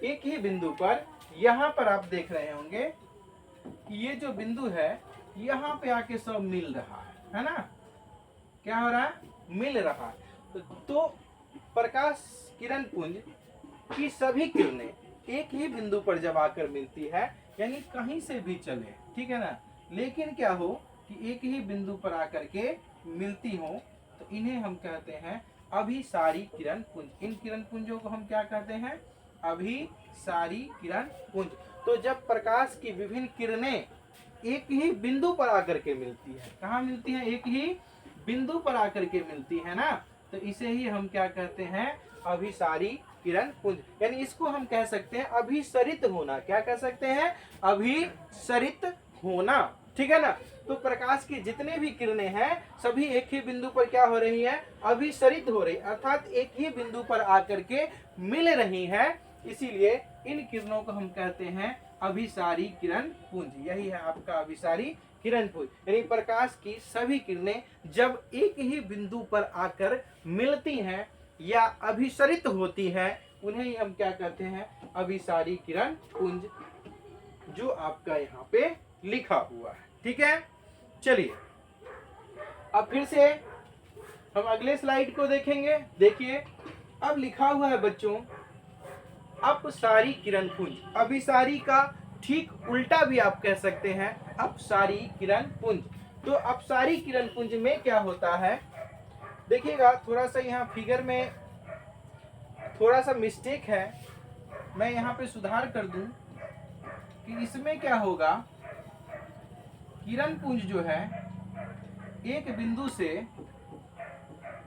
एक ही बिंदु पर यहाँ पर आप देख रहे होंगे कि ये जो बिंदु है यहाँ पे आके सब मिल रहा है ना। क्या हो रहा है? मिल रहा है। तो प्रकाश किरण पुंज की सभी किरणें एक ही बिंदु पर जब आकर मिलती है, यानी कहीं से भी चले, ठीक है ना, लेकिन क्या हो कि एक ही बिंदु पर आकर के मिलती हो, तो इन्हें हम कहते हैं अभिसारी किरण पुंज। इन किरण पुंजों को हम क्या कहते हैं? अभिसारी किरण पुंज। तो जब प्रकाश की विभिन्न किरणें एक ही बिंदु पर आकर के मिलती है, कहाँ मिलती है? एक ही बिंदु पर आकर के मिलती है ना, तो इसे ही हम क्या कहते हैं? अभिसारी किरण पुंज। यानी इसको हम कह सकते हैं अभिसरित होना। क्या कह सकते हैं? अभिसरित होना, ठीक है ना। तो प्रकाश की जितने भी किरणें हैं सभी एक ही बिंदु पर क्या हो रही है? अभिसरित हो रही, अर्थात एक ही बिंदु पर आकर के मिल रही है। इसीलिए इन किरणों को हम कहते हैं अभिसारी किरण पुंज। यही है आपका अभिसारी किरण पुंज। यानी प्रकाश की सभी किरणें जब एक ही बिंदु पर आकर मिलती हैं या अभिसरित होती हैं, उन्हें ही हम क्या कहते हैं? अभिसारी किरण पुंज, जो आपका यहाँ पे लिखा हुआ है, ठीक है। चलिए अब फिर से हम अगले स्लाइड को देखेंगे। देखिए अब लिखा हुआ है बच्चों अपसारी किरण पुंज। अभिसारी का ठीक उल्टा भी आप कह सकते हैं अपसारी किरण पुंज। तो अपसारी किरण पुंज में क्या होता है? देखिएगा थोड़ा सा यहाँ फिगर में थोड़ा सा मिस्टेक है, मैं यहाँ पे सुधार कर दूं कि इसमें क्या होगा, किरण पुंज जो है एक बिंदु से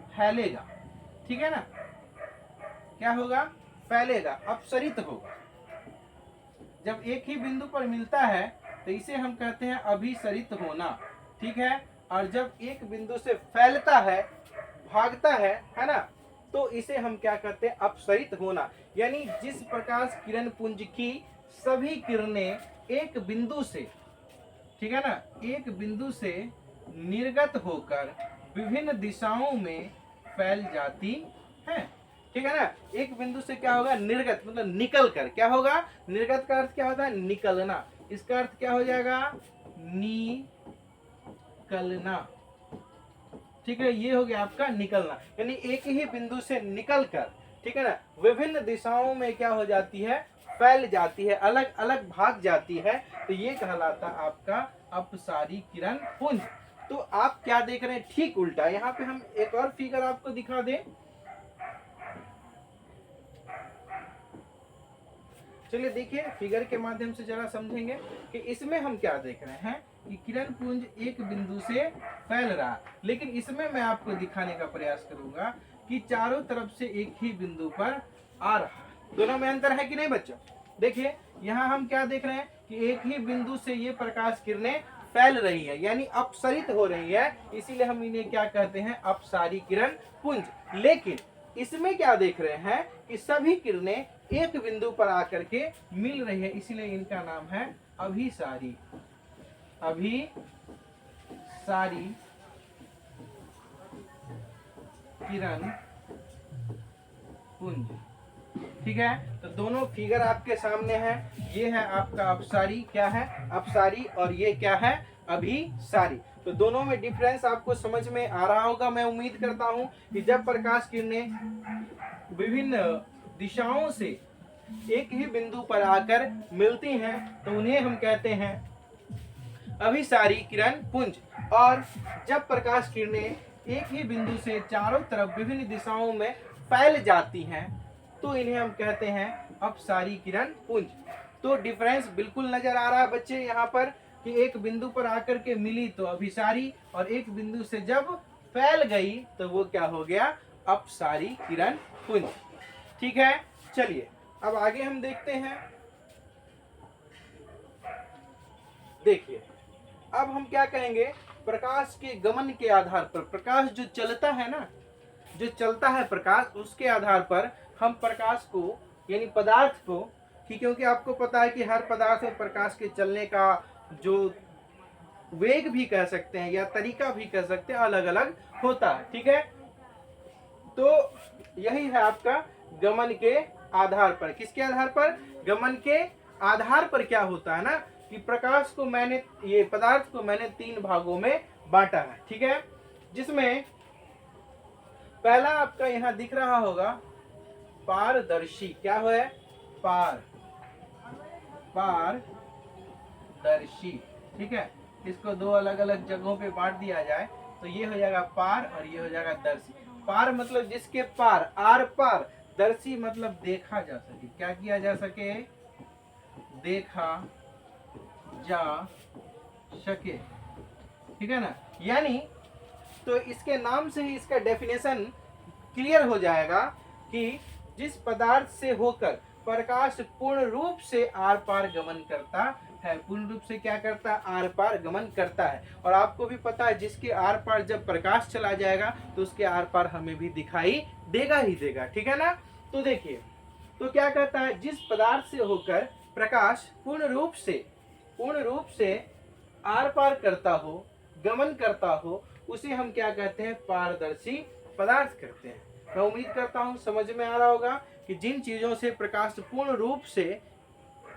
फैलेगा, ठीक है ना। क्या होगा? फैलेगा, अपसरित होगा। जब एक ही बिंदु पर मिलता है तो इसे हम कहते हैं अभिसरित होना, ठीक है। और जब एक बिंदु से फैलता है, भागता है ना, तो इसे हम क्या कहते हैं? अपसरित होना। यानी जिस प्रकाश किरण पुंज की सभी किरणें एक बिंदु से, ठीक है ना, एक बिंदु से निर्गत होकर विभिन्न दिशाओं में फैल जाती है, ठीक है ना। एक बिंदु से क्या होगा? निर्गत, मतलब निकल कर। क्या होगा? निर्गत का अर्थ क्या होता है? निकलना। इसका अर्थ क्या हो जाएगा? निकलना, ठीक है। ये हो गया आपका निकलना, यानी एक ही बिंदु से निकलकर, ठीक है ना, विभिन्न दिशाओं में क्या हो जाती है? फैल जाती है, अलग अलग भाग जाती है। तो ये कहलाता आपका अपसारी किरण पुंज। तो आप क्या देख रहे हैं? ठीक उल्टा। यहाँ पे हम एक और फिगर आपको दिखा दें। चलिए देखिए फिगर के माध्यम से जरा समझेंगे कि इसमें हम क्या देख रहे हैं कि किरण पुंज एक बिंदु से फैल रहा, लेकिन इसमें मैं आपको दिखाने का प्रयास करूंगा कि चारों तरफ से एक ही बिंदु पर आ रहा है। दोनों में अंतर है कि नहीं बच्चों? देखिए यहाँ हम क्या देख रहे हैं कि एक ही बिंदु से ये प्रकाश किरणें फैल रही है, यानी अपसरित हो रही है, इसीलिए हम इन्हें क्या कहते हैं? अपसारी किरण पुंज। लेकिन इसमें क्या देख रहे हैं कि सभी किरणें एक बिंदु पर आकर के मिल रही है, इसीलिए इनका नाम है अभिसारी, अभिसारी किरण पुंज, ठीक है। तो दोनों फिगर आपके सामने है। ये है आपका अपसारी, क्या है? अपसारी, और ये क्या है? अभिसारी। तो दोनों में डिफरेंस आपको समझ में आ रहा होगा। मैं उम्मीद करता हूं कि जब प्रकाश किरणें विभिन्न दिशाओं से एक ही बिंदु पर आकर मिलती हैं तो उन्हें हम कहते हैं अभिसारी किरण पुंज। और जब प्रकाश किरणें एक ही बिंदु से चारों तरफ विभिन्न दिशाओं में फैल जाती हैं तो इन्हें हम कहते हैं अपसारी किरण पुंज। तो डिफरेंस बिल्कुल नजर आ रहा है बच्चे यहाँ पर कि एक बिंदु पर आकर के मिली तो अभिसारी, और एक बिंदु से जब फैल गई तो वो क्या हो गया? अपसारी किरण पुंज, ठीक है। चलिए अब आगे हम देखते हैं। देखिए अब हम क्या कहेंगे? प्रकाश के गमन के आधार पर, प्रकाश जो चलता है ना, जो चलता है प्रकाश, उसके आधार पर हम प्रकाश को यानी पदार्थ को, क्योंकि आपको पता है कि हर पदार्थ में प्रकाश के चलने का जो वेग भी कह सकते हैं या तरीका भी कह सकते हैं अलग अलग होता है, ठीक है। तो यही है आपका गमन के आधार पर। किसके आधार पर? गमन के आधार पर क्या होता है ना कि प्रकाश को मैंने, ये पदार्थ को मैंने 3 भागों में बांटा है, ठीक है। जिसमें पहला आपका यहां दिख रहा होगा पारदर्शी, क्या है, पारदर्शी, ठीक है। इसको 2 अलग अलग जगहों पे बांट दिया जाए तो ये हो जाएगा पार और ये हो जाएगा दर्शी। पार मतलब जिसके पार, आर पार। दर्शी मतलब देखा जा सके, क्या किया जा सके, देखा जा सके, ठीक है ना। यानी तो इसके नाम से ही इसका डेफिनेशन क्लियर हो जाएगा कि जिस पदार्थ से होकर प्रकाश पूर्ण रूप से आर पार गमन करता है, पूर्ण रूप से क्या करता है, आर पार गमन करता है। और आपको भी पता है जिसके आर पार जब प्रकाश चला जाएगा तो उसके आर पार हमें भी दिखाई देगा ही देगा, ठीक है ना। तो देखिए, तो क्या कहता है, जिस पदार्थ से होकर प्रकाश पूर्ण रूप से आर पार करता हो, गमन करता हो, उसे हम क्या कहते हैं, पारदर्शी पदार्थ कहते हैं। मैं उम्मीद करता हूं समझ में आ रहा होगा कि जिन चीजों से प्रकाश पूर्ण रूप से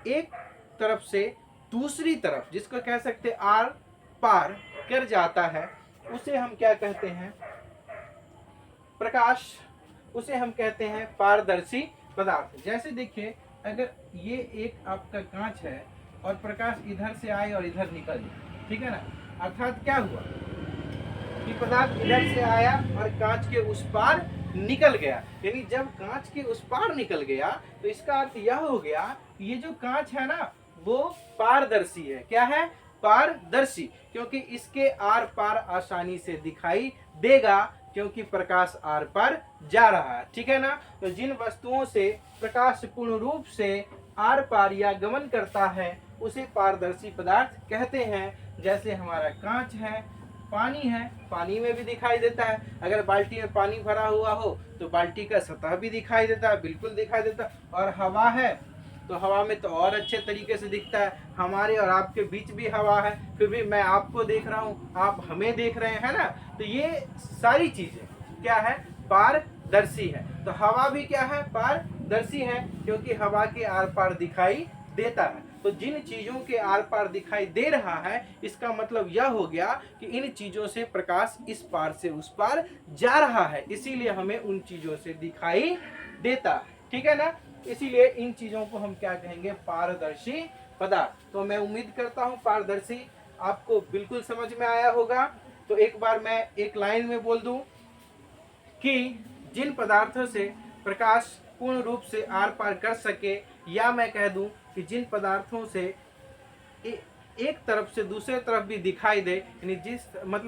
एक तरफ से दूसरी तरफ, जिसको कह सकते हैं आर पार कर जाता है, उसे हम क्या कहते हैं, प्रकाश, उसे हम कहते हैं पारदर्शी पदार्थ। जैसे देखिए, अगर ये एक आपका कांच है और प्रकाश इधर से आए और इधर निकल जाए, ठीक है ना, अर्थात क्या हुआ कि पदार्थ इधर से आया और कांच के उस पार निकल गया। यानी जब कांच के उस पार निकल गया तो इसका अर्थ यह हो गया कि ये जो कांच है ना वो पारदर्शी है। क्या है, पारदर्शी, क्योंकि इसके आर पार आसानी से दिखाई देगा, क्योंकि प्रकाश आर पार जा रहा है, ठीक है ना। तो जिन वस्तुओं से प्रकाश पूर्ण रूप से आर पार या गमन करता है उसे पारदर्शी पदार्थ कहते हैं। जैसे हमारा कांच है, पानी है, पानी में भी दिखाई देता है। अगर बाल्टी में पानी भरा हुआ हो तो बाल्टी का सतह भी दिखाई देता है, बिल्कुल दिखाई देता है। और हवा है तो हवा में तो और अच्छे तरीके से दिखता है। हमारे और आपके बीच भी हवा है, फिर भी मैं आपको देख रहा हूँ, आप हमें देख रहे हैं ना। तो ये सारी चीजें क्या है, पारदर्शी है। तो हवा भी क्या है, पारदर्शी है, क्योंकि हवा के आर पार दिखाई देता है। तो जिन चीजों के आर पार दिखाई दे रहा है, इसका मतलब यह हो गया कि इन चीजों से प्रकाश इस पार से उस पार जा रहा है, इसीलिए हमें उन चीजों से दिखाई देता है, ठीक है ना। इसीलिए इन चीजों को हम क्या कहेंगे, पारदर्शी पदार्थ। तो मैं उम्मीद करता हूं पारदर्शी आपको बिल्कुल समझ में आया होगा। तो एक बार मैं एक लाइन में बोल दूं कि जिन पदार्थों से प्रकाश पूर्ण रूप से आर पार कर सके, या मैं कह दूं कि जिन पदार्थों से एक तरफ से दूसरे तरफ भी दिखाई दे, यानी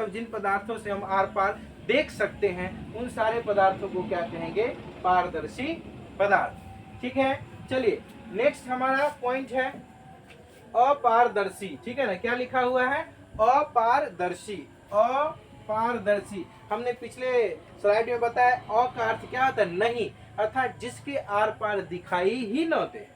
जिन पदार्थों से हम आर पार देख सकते हैं, उन सारे पदार्थों को क्या कहेंगे, पारदर्शी पदार्थ, ठीक है। चलिए नेक्स्ट हमारा पॉइंट है अपारदर्शी, ठीक है ना। क्या लिखा हुआ है, अपारदर्शी। अपारदर्शी हमने पिछले स्लाइड में बताया, अ का अर्थ क्या होता है, नहीं, अर्थात जिसके आर पार दिखाई ही न दे।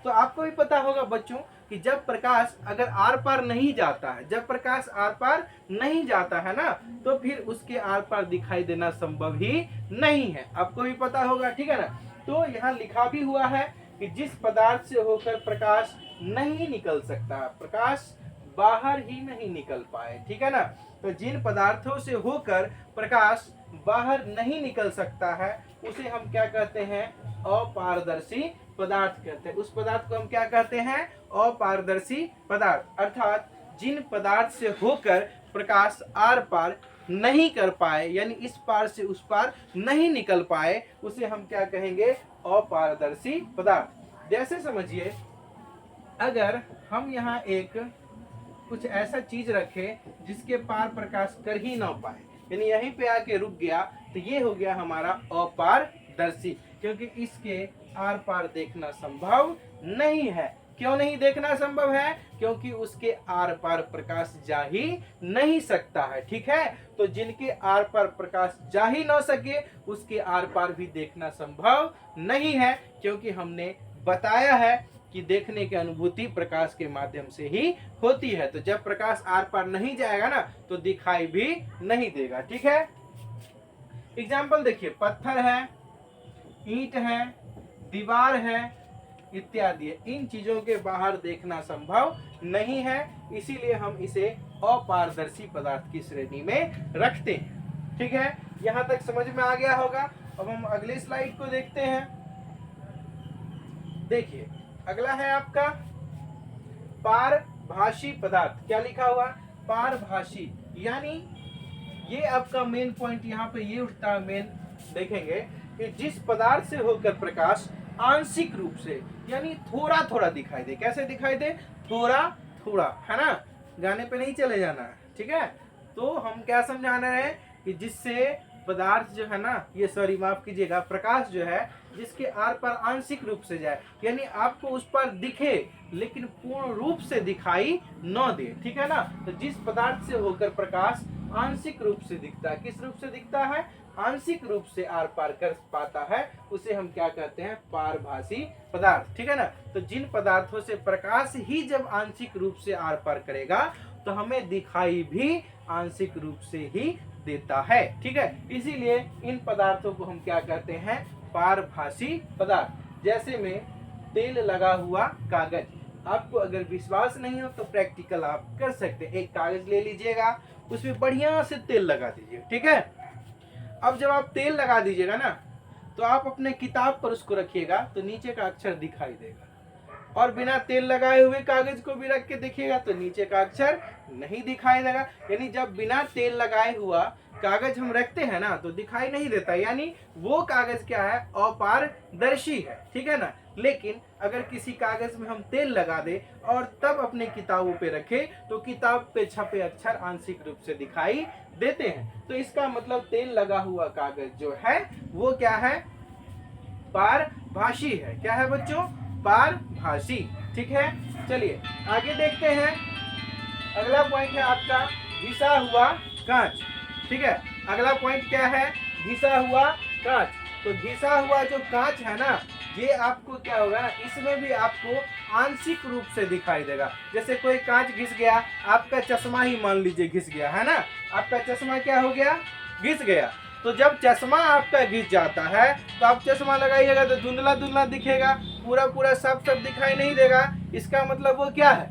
तो आपको भी पता होगा बच्चों कि जब प्रकाश अगर आर पार नहीं जाता है, जब प्रकाश आर पार नहीं जाता है ना, तो फिर उसके आर पार दिखाई देना संभव ही नहीं है। आपको भी पता होगा, ठीक है ना। तो यहाँ लिखा भी हुआ है कि जिस पदार्थ से होकर प्रकाश नहीं निकल सकता, प्रकाश बाहर ही नहीं निकल पाए, ठीक है ना। तो जिन पदार्थों से होकर प्रकाश बाहर नहीं निकल सकता है उसे हम क्या कहते हैं, अपारदर्शी पदार्थ कहते हैं। उस पदार्थ को हम क्या कहते हैं, अपारदर्शी पदार्थ। अर्थात जिन पदार्थ से होकर प्रकाश आर पार नहीं कर पाए, यानी इस पार से उस पार नहीं निकल पाए, उसे हम क्या कहेंगे, अपारदर्शी पदार्थ। जैसे समझिए, अगर हम यहाँ एक कुछ ऐसा चीज रखे जिसके पार प्रकाश कर ही ना पाए, यानी यहीं पे आके रुक गया, तो ये हो गया हमारा अपारदर्शी, क्योंकि इसके आर पार देखना संभव नहीं है। क्यों नहीं देखना संभव है, क्योंकि उसके आर पार प्रकाश जा ही नहीं सकता है, ठीक है। तो जिनके आर पार प्रकाश जा ही ना सके उसके आर पार भी देखना संभव नहीं है, क्योंकि हमने बताया है कि देखने की अनुभूति प्रकाश के माध्यम से ही होती है। तो जब प्रकाश आर पार नहीं जाएगा ना तो दिखाई भी नहीं देगा, ठीक है। एग्जाम्पल देखिए, पत्थर है, ईंट है, दीवार है, इत्यादि है। इन चीजों के बाहर देखना संभव नहीं है, इसीलिए हम इसे अपारदर्शी पदार्थ की श्रेणी में रखते हैं। ठीक है, यहां तक समझ में आ गया होगा। अब हम अगले स्लाइड को देखते हैं। देखिए, अगला है आपका पारभाषी पदार्थ। क्या लिखा हुआ? पारभाषी, यानी ये आपका मेन पॉइंट यहाँ पे ये उठता है। मेन देखेंगे कि जिस पदार्थ से होकर प्रकाश आंशिक रूप से यानी थोड़ा थोड़ा दिखाई दे। कैसे दिखाई दे? थोड़ा थोड़ा, है ना, गाने पे नहीं चले जाना है। ठीक है, तो हम क्या समझाना है कि जिससे पदार्थ जो है ना, ये सॉरी माफ कीजिएगा, प्रकाश जो है जिसके आर पर आंशिक रूप से जाए, यानी आपको उस पर दिखे लेकिन पूर्ण रूप से दिखाई न दे। ठीक है ना, तो जिस पदार्थ से होकर प्रकाश आंशिक रूप से दिखता है, किस रूप से दिखता है? आंशिक रूप से आर पार कर पाता है, उसे हम क्या कहते हैं? पारभाषी पदार्थ। ठीक है ना, तो जिन पदार्थों से प्रकाश ही जब आंशिक रूप से आर पार करेगा तो हमें दिखाई भी आंशिक रूप से ही देता है। ठीक है, इसीलिए इन पदार्थों को हम क्या कहते हैं? पारभाषी पदार्थ। जैसे में तेल लगा हुआ कागज। आपको अगर विश्वास नहीं हो तो प्रैक्टिकल आप कर सकते हैं। एक कागज ले लीजिएगा, उसमें बढ़िया से तेल लगा दीजिए। ठीक है, अब जब आप तेल लगा दीजिएगा ना, तो आप अपने किताब पर उसको रखिएगा तो नीचे का अक्षर दिखाई देगा, और बिना तेल लगाए हुए कागज को भी रख के देखिएगा तो नीचे का अक्षर नहीं दिखाई देगा। यानी जब बिना तेल लगाए हुआ कागज हम रखते हैं ना तो दिखाई नहीं देता, यानी वो कागज क्या है? अपारदर्शी है। ठीक है ना, लेकिन अगर किसी कागज में हम तेल लगा दे और तब अपने किताबों पे रखे तो किताब पे छपे अक्षर आंशिक रूप से दिखाई देते हैं। तो इसका मतलब तेल लगा हुआ कागज जो है वो क्या है? पारभाषी है। क्या है बच्चों? पारभाषी। ठीक है, चलिए आगे देखते हैं। अगला पॉइंट है आपका घिसा हुआ कांच। ठीक है, अगला पॉइंट क्या है? घिसा हुआ कांच। तो घिसा हुआ जो कांच है ना, ये आपको क्या होगा ना, इसमें भी आपको आंशिक रूप से दिखाई देगा। जैसे कोई कांच घिस गया, आपका चश्मा ही मान लीजिए घिस गया, है ना, आपका चश्मा क्या हो गया? घिस गया। तो जब चश्मा आपका घिस जाता है तो आप चश्मा लगाइएगा तो धुंधला धुंधला दिखेगा, पूरा पूरा साफ साफ दिखाई नहीं देगा। इसका मतलब वो क्या है?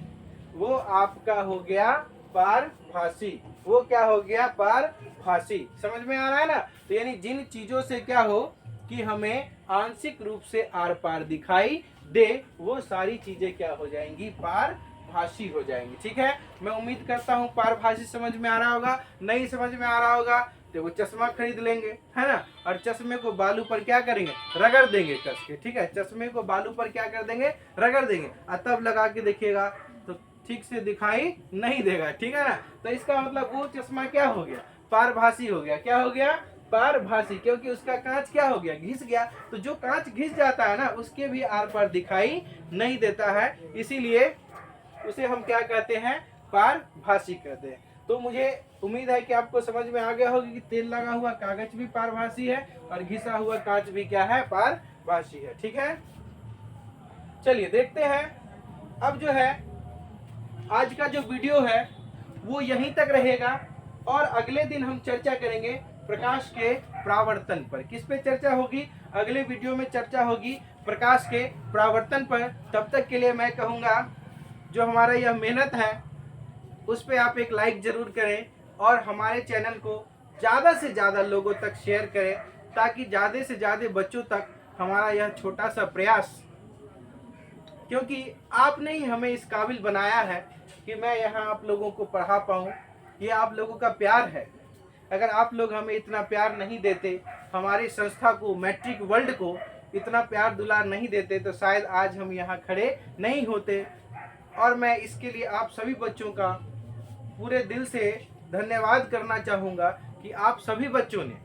वो आपका हो गया पारभाषी। वो क्या हो गया? पारभाषी। समझ में आ रहा है ना? तो यानी जिन चीजों से क्या हो कि हमें आंशिक रूप से आर पार दिखाई दे, वो सारी चीजें क्या हो जाएंगी? पारभाषी हो जाएंगी। ठीक है, मैं उम्मीद करता हूँ पारभाषी समझ में आ रहा होगा। नहीं समझ में आ रहा होगा तो वो चश्मा खरीद लेंगे, है ना, और चश्मे को बालू पर क्या करेंगे? रगड़ देंगे कस के। ठीक है, चश्मे को बालू पर क्या कर देंगे? रगड़ देंगे, और तब लगा के देखिएगा तो ठीक से दिखाई नहीं देगा। ठीक है ना, तो इसका मतलब वो चश्मा क्या हो गया? पारभाषी हो गया। क्या हो गया? पारभाषी, क्योंकि उसका कांच क्या हो गया? घिस गया। तो जो कांच घिस जाता है ना, उसके भी आर पार दिखाई नहीं देता है, इसीलिए उसे हम क्या कहते हैं? पारभाषी कहते हैं। तो मुझे उम्मीद है कि आपको समझ में आ गया होगा कि तेल लगा हुआ कागज भी पारभाषी है और घिसा हुआ कांच भी क्या है? पारभाषी है। ठीक है, चलिए देखते हैं। अब जो है आज का जो वीडियो है वो यहीं तक रहेगा, और अगले दिन हम चर्चा करेंगे प्रकाश के परावर्तन पर। किस पे चर्चा होगी? अगले वीडियो में चर्चा होगी प्रकाश के परावर्तन पर। तब तक के लिए मैं कहूँगा जो हमारा यह मेहनत है उस पे आप एक लाइक जरूर करें, और हमारे चैनल को ज़्यादा से ज़्यादा लोगों तक शेयर करें, ताकि ज़्यादा से ज़्यादा बच्चों तक हमारा यह छोटा सा प्रयास, क्योंकि आपने ही हमें इस काबिल बनाया है कि मैं यहाँ आप लोगों को पढ़ा पाऊँ। ये आप लोगों का प्यार है। अगर आप लोग हमें इतना प्यार नहीं देते, हमारी संस्था को, मैट्रिक वर्ल्ड को इतना प्यार दुलार नहीं देते, तो शायद आज हम यहाँ खड़े नहीं होते। और मैं इसके लिए आप सभी बच्चों का पूरे दिल से धन्यवाद करना चाहूँगा कि आप सभी बच्चों ने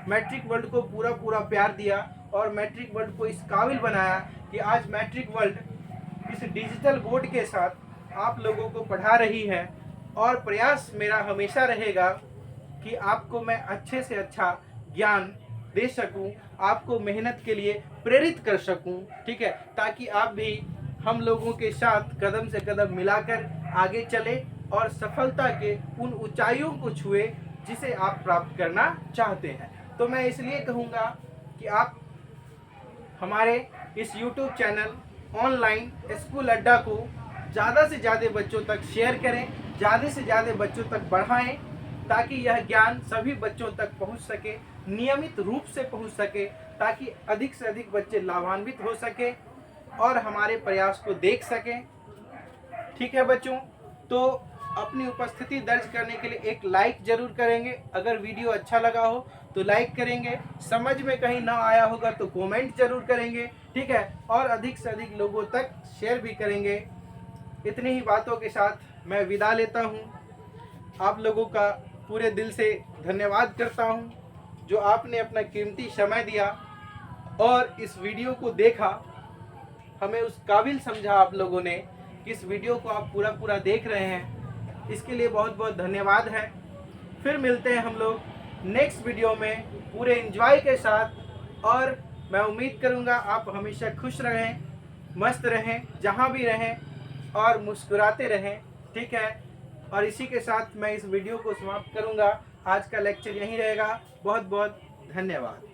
मैट्रिक वर्ल्ड को पूरा पूरा प्यार दिया और मैट्रिक वर्ल्ड को इस काबिल बनाया कि आज मैट्रिक वर्ल्ड इस डिजिटल बोर्ड के साथ आप लोगों को पढ़ा रही है। और प्रयास मेरा हमेशा रहेगा कि आपको मैं अच्छे से अच्छा ज्ञान दे सकूं, आपको मेहनत के लिए प्रेरित कर सकूं। ठीक है, ताकि आप भी हम लोगों के साथ कदम से कदम मिलाकर आगे चले और सफलता के उन ऊंचाइयों को छुए जिसे आप प्राप्त करना चाहते हैं। तो मैं इसलिए कहूँगा कि आप हमारे इस YouTube चैनल ऑनलाइन स्कूल अड्डा को ज़्यादा से ज़्यादा बच्चों तक शेयर करें, ज़्यादा से ज़्यादा बच्चों तक बढ़ाएं, ताकि यह ज्ञान सभी बच्चों तक पहुंच सके, नियमित रूप से पहुंच सके, ताकि अधिक से अधिक बच्चे लाभान्वित हो सके और हमारे प्रयास को देख सकें। ठीक है बच्चों, तो अपनी उपस्थिति दर्ज करने के लिए एक लाइक जरूर करेंगे। अगर वीडियो अच्छा लगा हो तो लाइक करेंगे, समझ में कहीं ना आया होगा तो कमेंट जरूर करेंगे। ठीक है, और अधिक से अधिक लोगों तक शेयर भी करेंगे। इतनी ही बातों के साथ मैं विदा लेता हूँ। आप लोगों का पूरे दिल से धन्यवाद करता हूँ जो आपने अपना कीमती समय दिया और इस वीडियो को देखा। हमें उस काबिल समझा आप लोगों ने कि इस वीडियो को आप पूरा देख रहे हैं। इसके लिए बहुत बहुत धन्यवाद है। फिर मिलते हैं हम लोग नेक्स्ट वीडियो में पूरे एंजॉय के साथ, और मैं उम्मीद करूंगा आप हमेशा खुश रहें, मस्त रहें, जहां भी रहें, और मुस्कुराते रहें। ठीक है, और इसी के साथ मैं इस वीडियो को समाप्त करूंगा। आज का लेक्चर यहीं रहेगा। बहुत बहुत धन्यवाद।